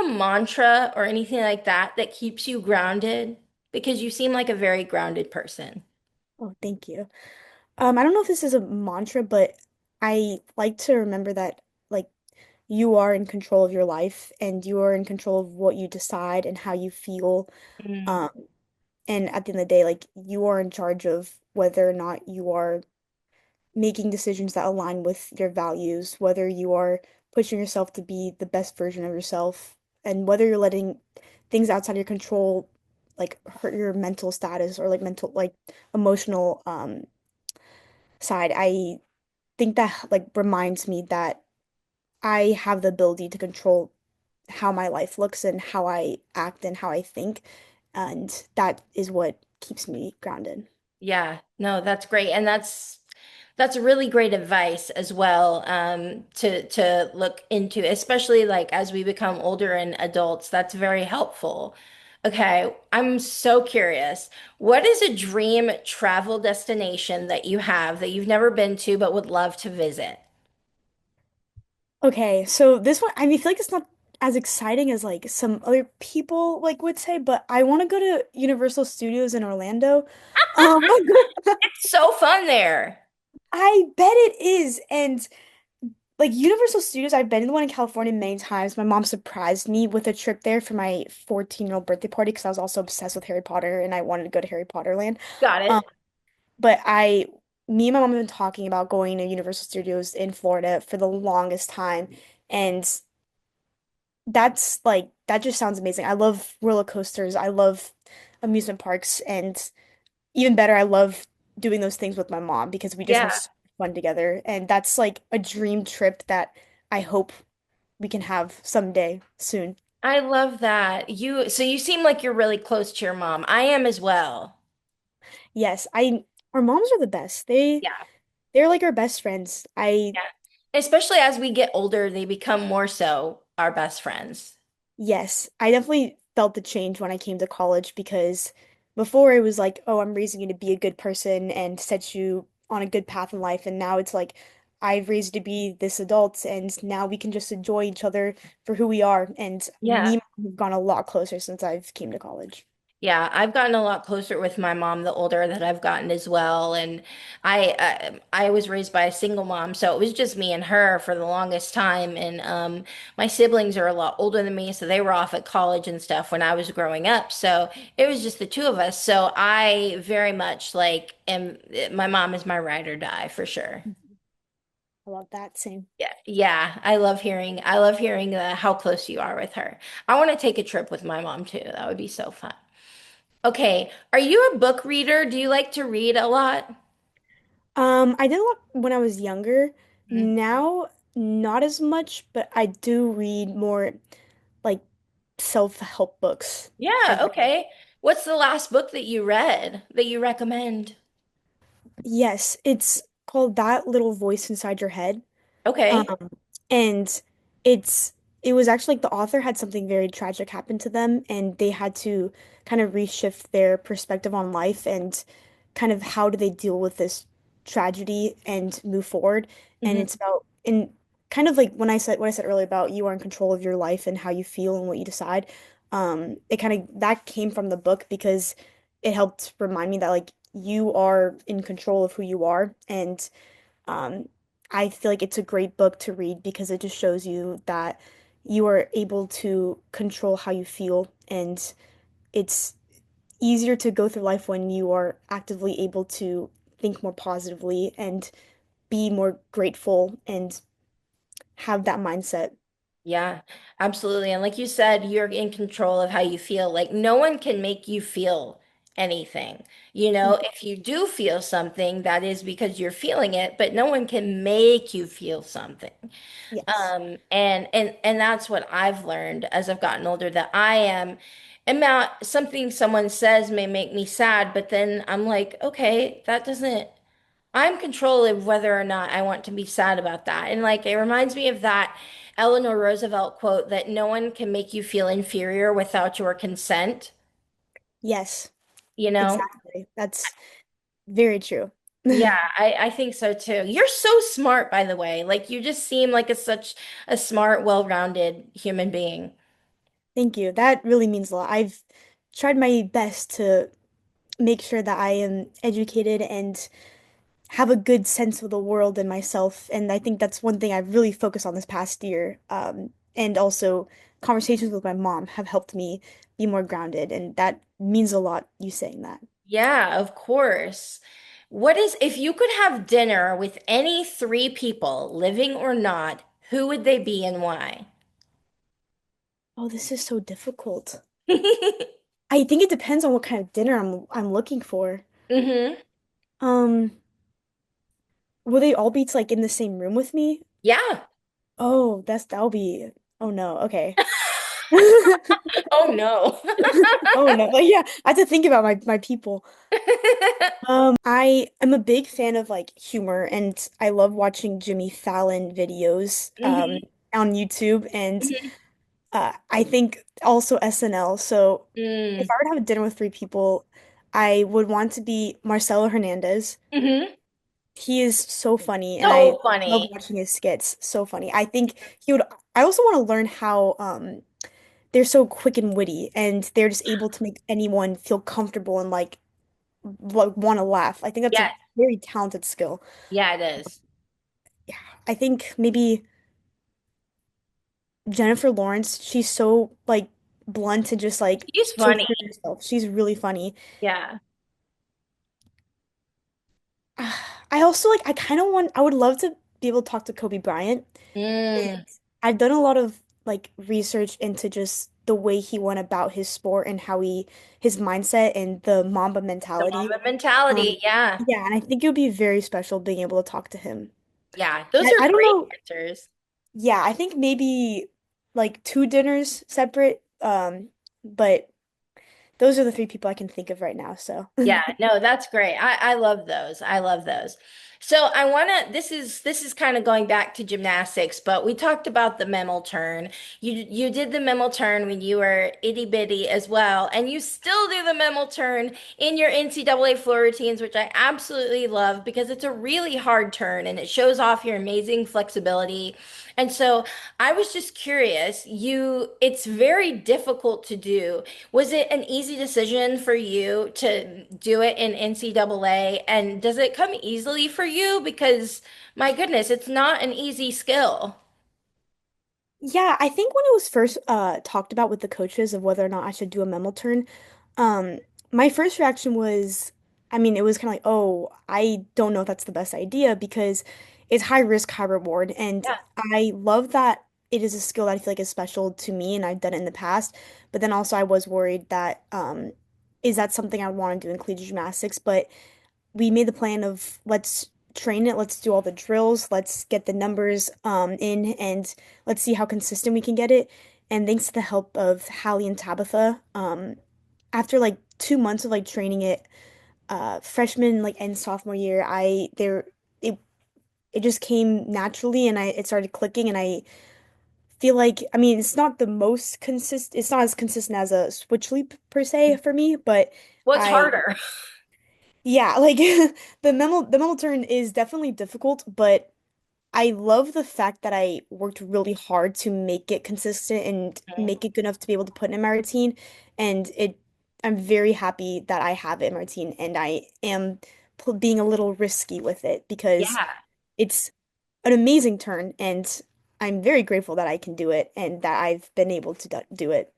mantra or anything like that that keeps you grounded? Because you seem like a very grounded person. Oh, thank you. I don't know if this is a mantra, but I like to remember that like you are in control of your life and you are in control of what you decide and how you feel. Mm. Um, and at the end of the day, like you are in charge of whether or not you are making decisions that align with your values, whether you are pushing yourself to be the best version of yourself, and whether you're letting things outside your control like hurt your mental status or like mental like emotional side. I think that like reminds me that I have the ability to control how my life looks and how I act and how I think, and that is what keeps me grounded. Yeah, no, that's great. And that's really great advice as well, to look into, especially like as we become older and adults. That's very helpful. Okay, I'm so curious. What is a dream travel destination that you have that you've never been to but would love to visit? Okay, so this one, I mean, I feel like it's not as exciting as like some other people like would say, but I want to go to Universal Studios in Orlando. Um, It's so fun there. I bet it is, and like Universal Studios, I've been to the one in California many times. My mom surprised me with a trip there for my 14-year-old birthday party because I was also obsessed with Harry Potter and I wanted to go to Harry Potter Land. Got Um, it. but me and my mom have been talking about going to Universal Studios in Florida for the longest time, and that just sounds amazing. I love roller coasters. I love amusement parks, and even better, I love doing those things with my mom because we just have Yeah, so much fun together. And that's like a dream trip that I hope we can have someday soon. I love that. So you seem like you're really close to your mom. I am as well. Yes, I our moms are the best. Yeah. They're like our best friends. I Yeah. Especially as we get older, they become more so our best friends. Yes, I definitely felt the change when I came to college because before it was like, oh, I'm raising you to be a good person and set you on a good path in life. And now it's like, I've raised you to be this adult, and now we can just enjoy each other for who we are. And me Yeah. and mom have gone a lot closer since I've came to college. Yeah, I've gotten a lot closer with my mom the older that I've gotten as well. And I was raised by a single mom, so it was just me and her for the longest time. And my siblings are a lot older than me, so they were off at college and stuff when I was growing up. So it was just the two of us. So I very much like am my mom is my ride or die for sure. Mhm. I love that. Same. Yeah, yeah, I love hearing how close you are with her. I want to take a trip with my mom too. That would be so fun. Okay, are you a book reader? Do you like to read a lot? I did a lot when I was younger. Mhm. Now, not as much, but I do read more like self-help books. Yeah, I okay. What's the last book that you read that you recommend? Yes, it's called That Little Voice Inside Your Head. Okay. Um, and it's it was actually like the author had something very tragic happen to them, and they had to kind of reshift their perspective on life and kind of how do they deal with this tragedy and move forward. And Hmm. it's about in kind of like when I said what I said earlier about you are in control of your life and how you feel and what you decide. It kind of that came from the book because it helped remind me that like you are in control of who you are and um, I feel like it's a great book to read because it just shows you that you are able to control how you feel, and it's easier to go through life when you are actively able to think more positively and be more grateful and have that mindset. Yeah, absolutely. And like you said, you're in control of how you feel. Like no one can make you feel anything. You know, if you do feel something, that is because you're feeling it, but no one can make you feel something. Yes. And that's what I've learned as I've gotten older, that I am about something someone says may make me sad, but then I'm like, okay, that doesn't I'm control of whether or not I want to be sad about that. And like it reminds me of that Eleanor Roosevelt quote that no one can make you feel inferior without your consent, Yes, you know? exactly. That's very true. Yeah, I think so too. You're so smart, by the way. Like you just seem like such a smart, well-rounded human being. Thank you. That really means a lot. I've tried my best to make sure that I am educated and have a good sense of the world and myself. And I think that's one thing I've really focused on this past year. And also, conversations with my mom have helped me be more grounded. And that means a lot, you saying that. Yeah, of course. If you could have dinner with any three people, living or not, who would they be and why? Oh, this is so difficult. I think it depends on what kind of dinner I'm looking for. hmm Um, will they all be like in the same room with me? Yeah. Oh, that'll be, oh no, okay. Oh no. Oh no. Like yeah, I have to think about my people. I am a big fan of like humor and I love watching Jimmy Fallon videos hmm on YouTube and hmm I think also SNL. So if Mm. I were to have a dinner with three people, I would want to be Marcelo Hernandez. hmm He is so funny and I So love funny. watching his skits. So funny. I think he would I also want to learn how they're so quick and witty and they're just able to make anyone feel comfortable and like want to laugh. I think that's a Yes. very talented skill. Yeah, it is. Yeah, I think maybe Jennifer Lawrence, she's so like blunt and just like She's so funny. true to herself. She's really funny. Yeah. I also like I kind of want I would love to be able to talk to Kobe Bryant. And Mm. I've done a lot of like research into just the way he went about his sport and how he his mindset and the Mamba The mentality. Mamba mentality. Yeah. Yeah, and I think it would be very special being able to talk to him. Yeah. Those are I don't great know. answers. Yeah, I think maybe like two dinners separate. But those are the three people I can think of right now. So Yeah, no, that's great. I love those. I love those. So I wanna this is kind of going back to gymnastics, but we talked about the memo turn. You did the memo turn when you were itty bitty as well, and you still do the memo turn in your NCAA floor routines, which I absolutely love because it's a really hard turn and it shows off your amazing flexibility. And so I was just curious, it's very difficult to do. Was it an easy decision for you to do it in NCAA? And does it come easily for you? Because my goodness, it's not an easy skill. yeah, I think when it was first talked about with the coaches of whether or not I should do a memo turn, um, my first reaction was, I mean, it was kind of like, oh, I don't know if that's the best idea because it's high risk, high reward. And Yeah. I love that it is a skill that I feel like is special to me and I've done it in the past. But then also I was worried that is that something I want to do in collegiate gymnastics? But we made the plan of let's train it, let's do all the drills, let's get the numbers in and let's see how consistent we can get it. And thanks to the help of Hallie and Tabitha, after like 2 months of like training it, freshman like and sophomore year, it it just came naturally and I it started clicking and I feel like I mean it's not as consistent as a switch leap per se for me, but What's I harder? yeah, like the memo turn is definitely difficult, but I love the fact that I worked really hard to make it consistent and make it good enough to be able to put in my routine. And I'm very happy that I have it in my routine and I am being a little risky with it because Yeah. it's an amazing turn. And I'm very grateful that I can do it and that I've been able to do it.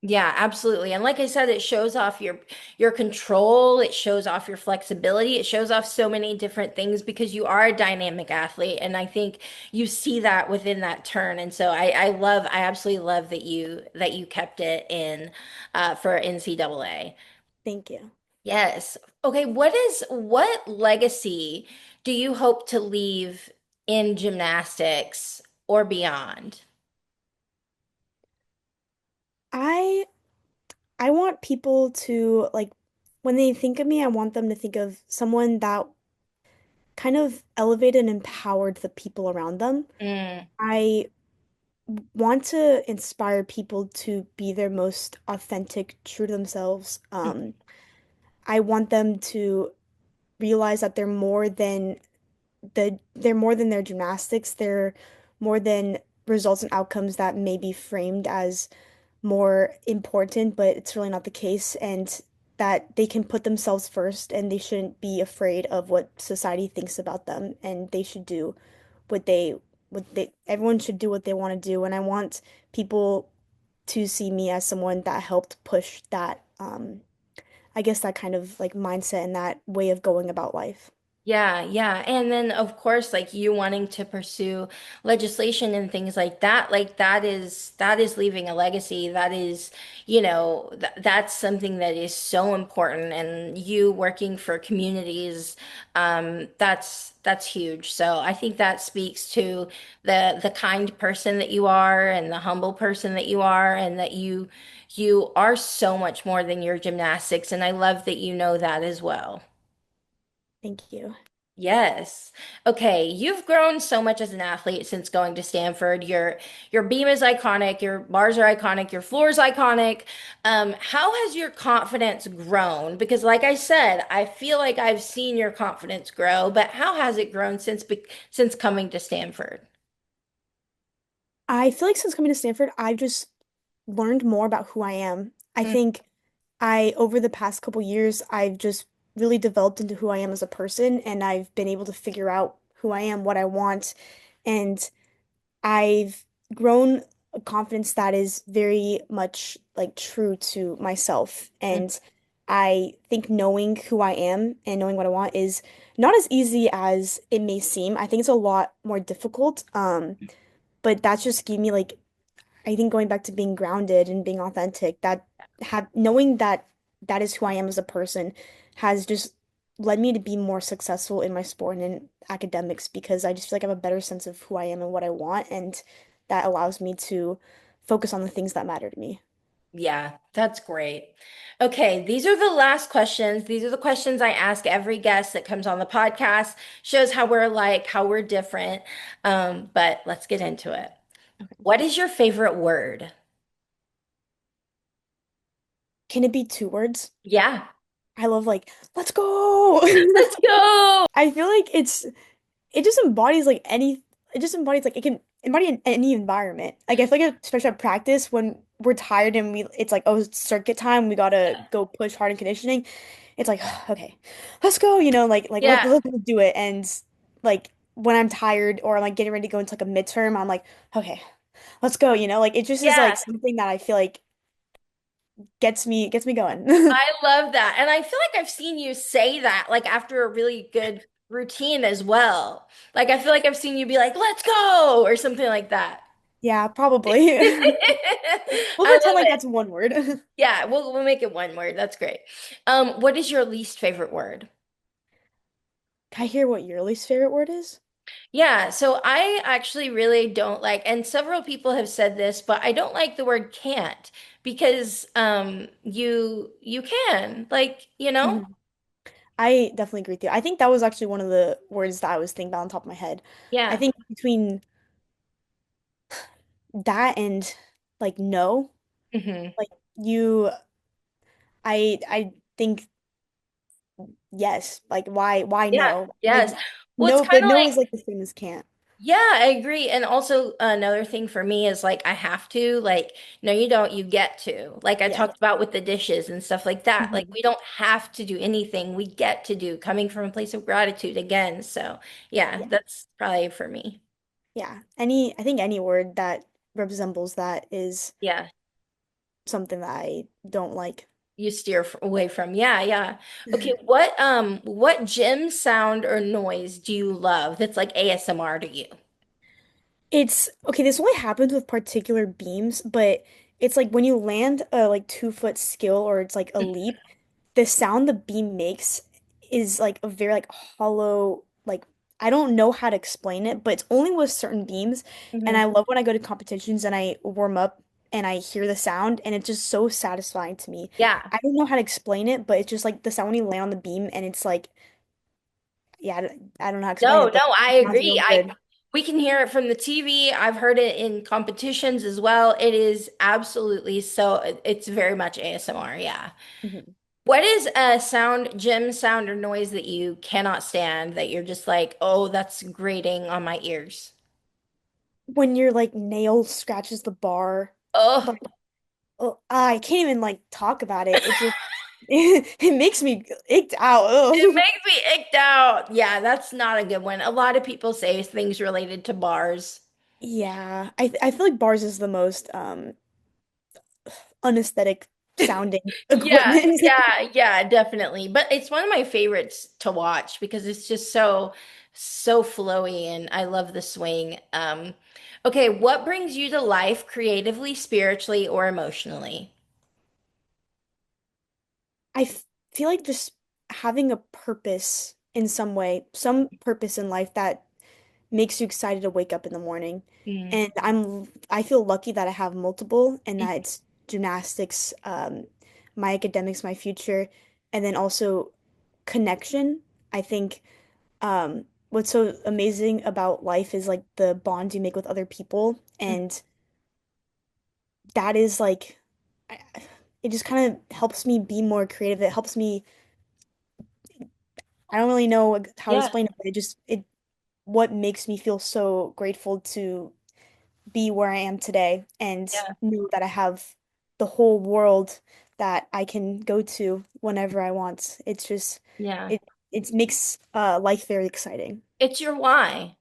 Yeah, absolutely. And like I said, it shows off your control, it shows off your flexibility, it shows off so many different things because you are a dynamic athlete. And I think you see that within that turn. And so I absolutely love that you kept it in for NCAA. Thank you. Yes. Okay, what legacy do you hope to leave in gymnastics or beyond? I I want people to like when they think of me, I want them to think of someone that kind of elevated and empowered the people around them. Mm, I want to inspire people to be their most authentic, true to themselves. I want them to realize that they're more than their gymnastics. They're more than results and outcomes that may be framed as more important, but it's really not the case, and that they can put themselves first and they shouldn't be afraid of what society thinks about them, and they should do what they everyone should do what they want to do. And I want people to see me as someone that helped push that I guess that kind of like mindset and that way of going about life. yeah, yeah. And then of course, like you wanting to pursue legislation and things like that is leaving a legacy. That is, that's something that is so important. And you working for communities, that's huge. So I think that speaks to the kind person that you are and the humble person that you are, and that you are so much more than your gymnastics. And I love that you know that as well. Thank you. Yes. Okay, you've grown so much as an athlete since going to Stanford. Your beam is iconic, your bars are iconic, your floor is iconic. How has your confidence grown? Because like I said, I feel like I've seen your confidence grow, but how has it grown since coming to Stanford? I feel like since coming to Stanford, I've just learned more about who I am. I Mm, think over the past couple years, I've just really developed into who I am as a person, and I've been able to figure out who I am, what I want, and I've grown a confidence that is very much like true to myself. mm, And I think knowing who I am and knowing what I want is not as easy as it may seem. I think it's a lot more difficult. But that's just gave me like I think going back to being grounded and being authentic, that have knowing that that is who I am as a person has just led me to be more successful in my sport and in academics because I just feel like I have a better sense of who I am and what I want, and that allows me to focus on the things that matter to me. yeah, that's great. Okay, these are the last questions. These are the questions I ask every guest that comes on the podcast. Shows how we're alike, how we're different. But let's get into it. Okay. What is your favorite word? Can it be two words? Yeah. I love like, let's go. Let's go. I feel like it just embodies like any it just embodies like it can embody in any environment. Like I feel like especially at practice when we're tired and we it's like oh it's circuit time, we gotta go push hard in conditioning. It's like okay, let's go, Yeah. let's do it. And like when I'm tired or I'm like getting ready to go into like a midterm, I'm like, okay, let's go, like it just is Yeah. like something that I feel like gets me going. I love that. And I feel like I've seen you say that like after a really good routine as well. Like I feel like I've seen you be like, let's go, or something like that. Yeah, probably. We'll I pretend love like it. that's one word. Can Yeah, we'll make it one word. That's great. What is your least favorite word? I hear what your least favorite word is? Yeah, so I actually really don't like, and several people have said this, but I don't like the word can't because you can, like, Mhm. I definitely agree with you. I think that was actually one of the words that I was thinking about on top of my head. I Yeah. think between that and like no, Hmm. like you, I think yes. Like why Yeah, no? Like yes. Well, it's no, kind but of no is like like the same as can't. yeah, I agree. And also another thing for me is like I have to, like, no, you don't, you get to. Like I Yeah. talked about with the dishes and stuff like that. Like Mhm. we don't have to do anything. We get to do coming from a place of gratitude again. So yeah, Yeah. that's probably for me. Yeah. I think any word that resembles that is Yeah, something that I don't like. you steer away from. Yeah, yeah. Okay, what gym sound or noise do you love that's like ASMR to you? It's okay, this only happens with particular beams, but it's like when you land a like 2 foot skill or it's like a leap, the sound the beam makes is like a very like hollow, like I don't know how to explain it, but it's only with certain beams. And Hmm. I love when I go to competitions and I warm up and I hear the sound and it's just so satisfying to me. Yeah. I don't know how to explain it, but it's just like the sound when you land on the beam and it's like, yeah, I don't know how to explain No, it, but no, I it sounds agree. real I good. We can hear it from the TV. I've heard it in competitions as well. It is absolutely so it's very much ASMR, yeah. Mhm. What is a sound, gym sound or noise that you cannot stand that you're just like, oh, that's grating on my ears? When your like nail scratches the bar, Oh, like oh, I can't even like talk about it. It just it makes me icked out. it Ugh. makes me icked out. Yeah, that's not a good one. A lot of people say things related to bars. Yeah, I feel like bars is the most unesthetic sounding Yeah, equipment. yeah, yeah, definitely. But it's one of my favorites to watch because it's just so flowy and I love the swing. Okay, what brings you to life creatively, spiritually, or emotionally? I feel like just having a purpose in some way, some purpose in life that makes you excited to wake up in the morning. Mm. And I feel lucky that I have multiple and that it's gymnastics, my academics, my future, and then also connection. I think what's so amazing about life is like the bonds you make with other people, and that is like I- it just kind of helps me be more creative. It helps me, I don't really know how to Yeah, explain it, but it what makes me feel so grateful to be where I am today and yeah, know that I have the whole world that I can go to whenever I want. It's just yeah. it it makes life very exciting. It's your why.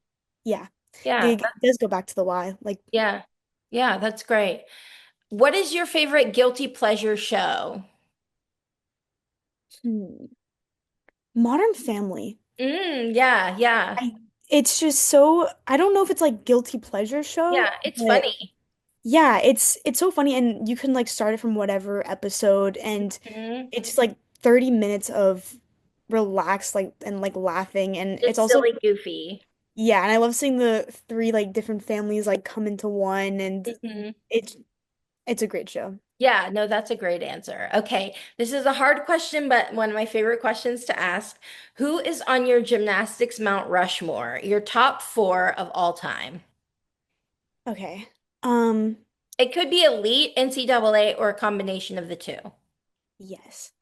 Yeah. Yeah, It does go back to the why. Like yeah, yeah, that's great. What is your favorite guilty pleasure show? hmm, Modern Family. Yeah, yeah, I it's just so I don't know if it's like guilty pleasure show, yeah. It's but funny. yeah, it's so funny and you can like start it from whatever episode and Mhm. it's like 30 minutes of relaxed like and like laughing and it's Just also silly, goofy. yeah, and I love seeing the three like different families like come into one and Mhm. it's it's a great show. Yeah, no, that's a great answer. Okay, this is a hard question, but one of my favorite questions to ask. Who is on your gymnastics Mount Rushmore, your top four of all time? Okay. Um It could be elite, NCAA, or a combination of the two. yes.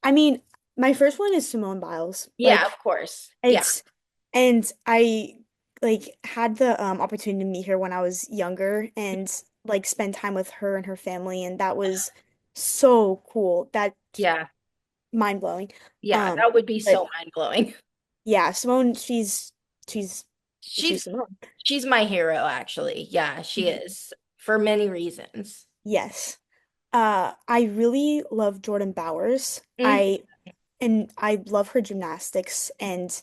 I mean, my first one is Simone Biles. Yeah, Like of course. Yeah, it's and I like had the opportunity to meet her when I was younger and like spend time with her and her family and that was so cool. That yeah, mind blowing. yeah. Um That would be but so mind-blowing. yeah, Simone she's She's she's Simone. she's my hero, actually. Yeah, she Mhm. is for many reasons. Yes. I really love Jordan Bowers. Mm, I love her gymnastics and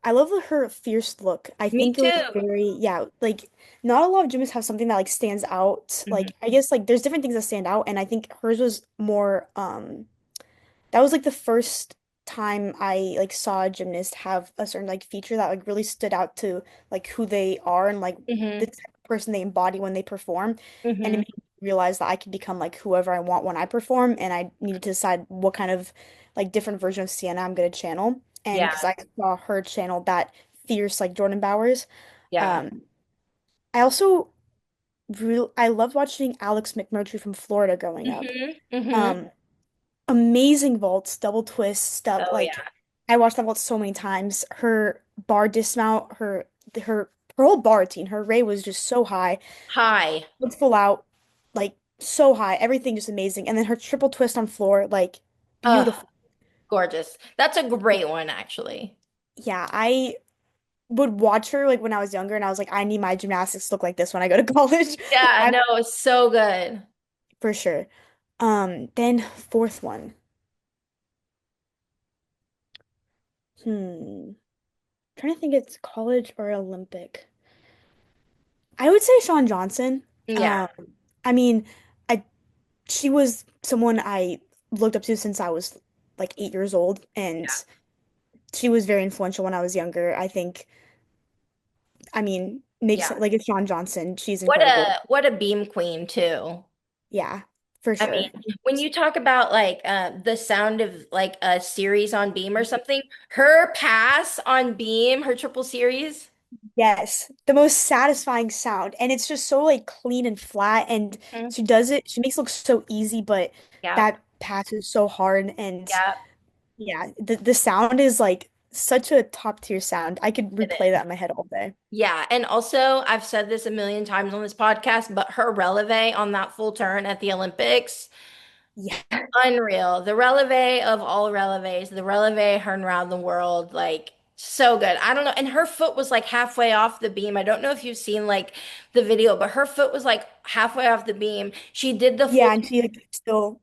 I love her fierce look. I me think it was too. very, yeah, like not a lot of gymnasts have something that like stands out. Mhm. Like I guess like there's different things that stand out and I think hers was more that was like the first time I like saw a gymnast have a certain like feature that like really stood out to like who they are and like the Mhm. type of person they embody when they perform. And it Mhm. made me realize that I could become like whoever I want when I perform and I needed to decide what kind of like different version of Sienna I'm gonna channel. And Yeah, because I saw her channel that fierce like Jordan Bowers. yeah. Um I also real I loved watching Alex McMurtry from Florida growing up. Mhm. Mhm. Um amazing vaults, double twists, stuff Oh like yeah. I watched that vault so many times. Her bar dismount, her whole bar routine, her ray was just so high. Hi. Looked full out, like so high, everything just amazing. And then her triple twist on floor, like Oh, beautiful. gorgeous. That's a great one, actually. Yeah, would watch her like when I was younger, and I was like, I need my gymnastics to look like this when I go to college. Yeah, I no, it's so good. for sure. Then fourth one. Trying to think it's college or Olympic. I would say Shawn Johnson. Yeah, Um, I mean, I she was someone I looked up to since I was like 8 years old, and she was very influential when I was younger. I think, I mean, makes yeah. like it's Shawn Johnson. She's incredible. What a beam queen too. Yeah, for I sure. mean, when you talk about like the sound of like a series on beam or something, her pass on beam, her triple series. Yes, the most satisfying sound. And it's just so like clean and flat. And Mhm. she does it, she makes it look so easy, but Yeah, that pass is so hard. And yeah, yeah, the sound is like such a top tier sound. I could it replay is. that in my head all day. Yeah, and also I've said this a million times on this podcast, but her releve on that full turn at the Olympics, Yeah. unreal. The releve of all releves, the releve her around the world, like so good. I don't know. And her foot was like halfway off the beam. I don't know if you've seen like the video, but her foot was like halfway off the beam. She did the full, Yeah, and she like still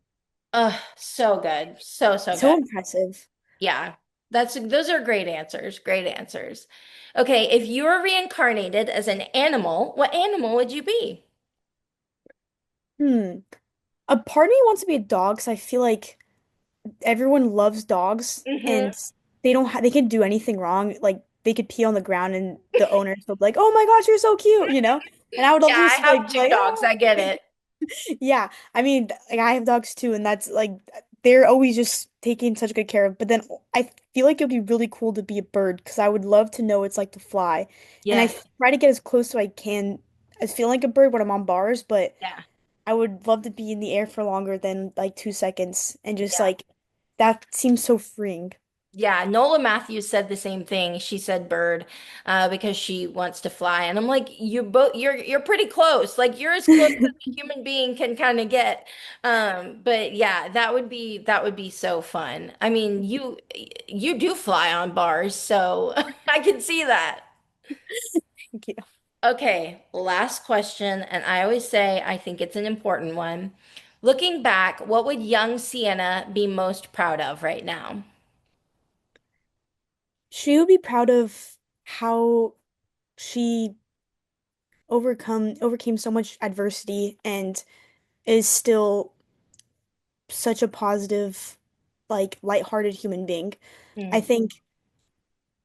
so good. So, so good. so impressive. Yeah. Those are great answers. Great answers. Okay, if you were reincarnated as an animal, what animal would you be? Hmm. A part of me wants to be a dog because I feel like everyone loves dogs Hmm. and they can do anything wrong. Like they could pee on the ground and the owners will be like, "Oh my gosh, you're so cute," you know? And I would Yeah, love to I just have like be two like, dogs. "Ah." I get it. Yeah. I mean, like I have dogs too, and that's like they're always just taken such good care of. But then I feel like it would be really cool to be a bird because I would love to know what it's like to fly. And I Yes. try to get as close as I can as feeling like a bird when I'm on bars, but Yeah. I would love to be in the air for longer than like 2 seconds and just Yeah. like that seems so freeing. Yeah, Nola Matthews said the same thing. She said bird, because she wants to fly, and I'm like, you're pretty close. Like you're as close as a human being can kind of get. But yeah, that would be so fun. I mean, you do fly on bars, so I can see that. Thank you. Okay, last question, and I always say I think it's an important one. Looking back, what would young Sienna be most proud of right now? She would be proud of how she overcame so much adversity and is still such a positive, like lighthearted human being. I Mm. think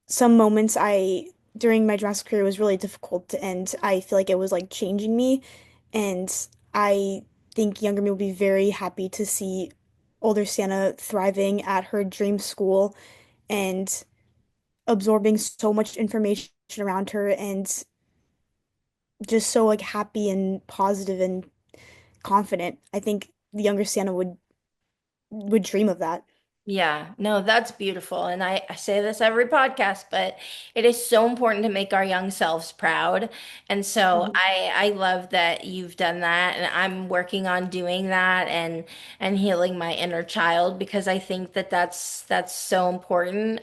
some moments I during my dress career was really difficult to end. I feel like it was like changing me, and I think younger me will be very happy to see older Sienna thriving at her dream school and absorbing so much information around her and just so like happy and positive and confident. I think the younger Sienna would dream of that. Yeah, no, that's beautiful. And I say this every podcast, but it is so important to make our young selves proud. And so Mhm. I love that you've done that. And I'm working on doing that and healing my inner child because I think that that's so important.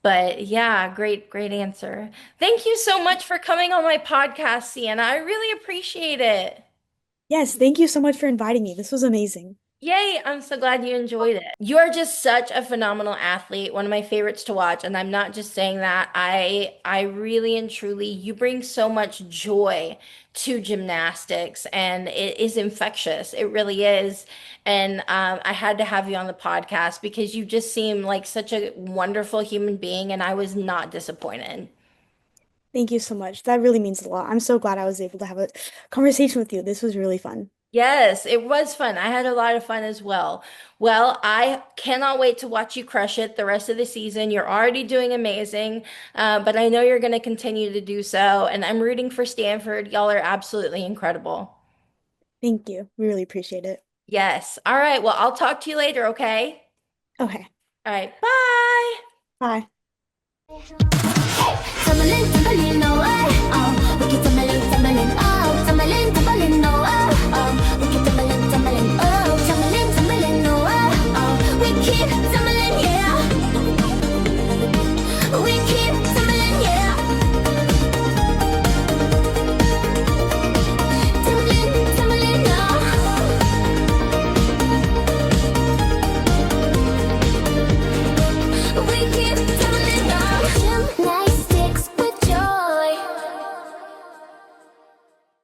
But yeah, great answer. Thank you so much for coming on my podcast, Sienna. I really appreciate it. Yes, thank you so much for inviting me. This was amazing. Yay, I'm so glad you enjoyed it. You're just such a phenomenal athlete, one of my favorites to watch, and I'm not just saying that. I really and truly you bring so much joy to gymnastics and it is infectious. It really is. And I had to have you on the podcast because you just seem like such a wonderful human being and I was not disappointed. Thank you so much. That really means a lot. I'm so glad I was able to have a conversation with you. This was really fun. Yes, it was fun. I had a lot of fun as well. Well, I cannot wait to watch you crush it the rest of the season. You're already doing amazing, but I know you're going to continue to do so. And I'm rooting for Stanford. Y'all are absolutely incredible. Thank you. We really appreciate it. Yes. All right. Well, I'll talk to you later, okay? Okay. All right. Bye. Bye. Tumbling, tumbling away.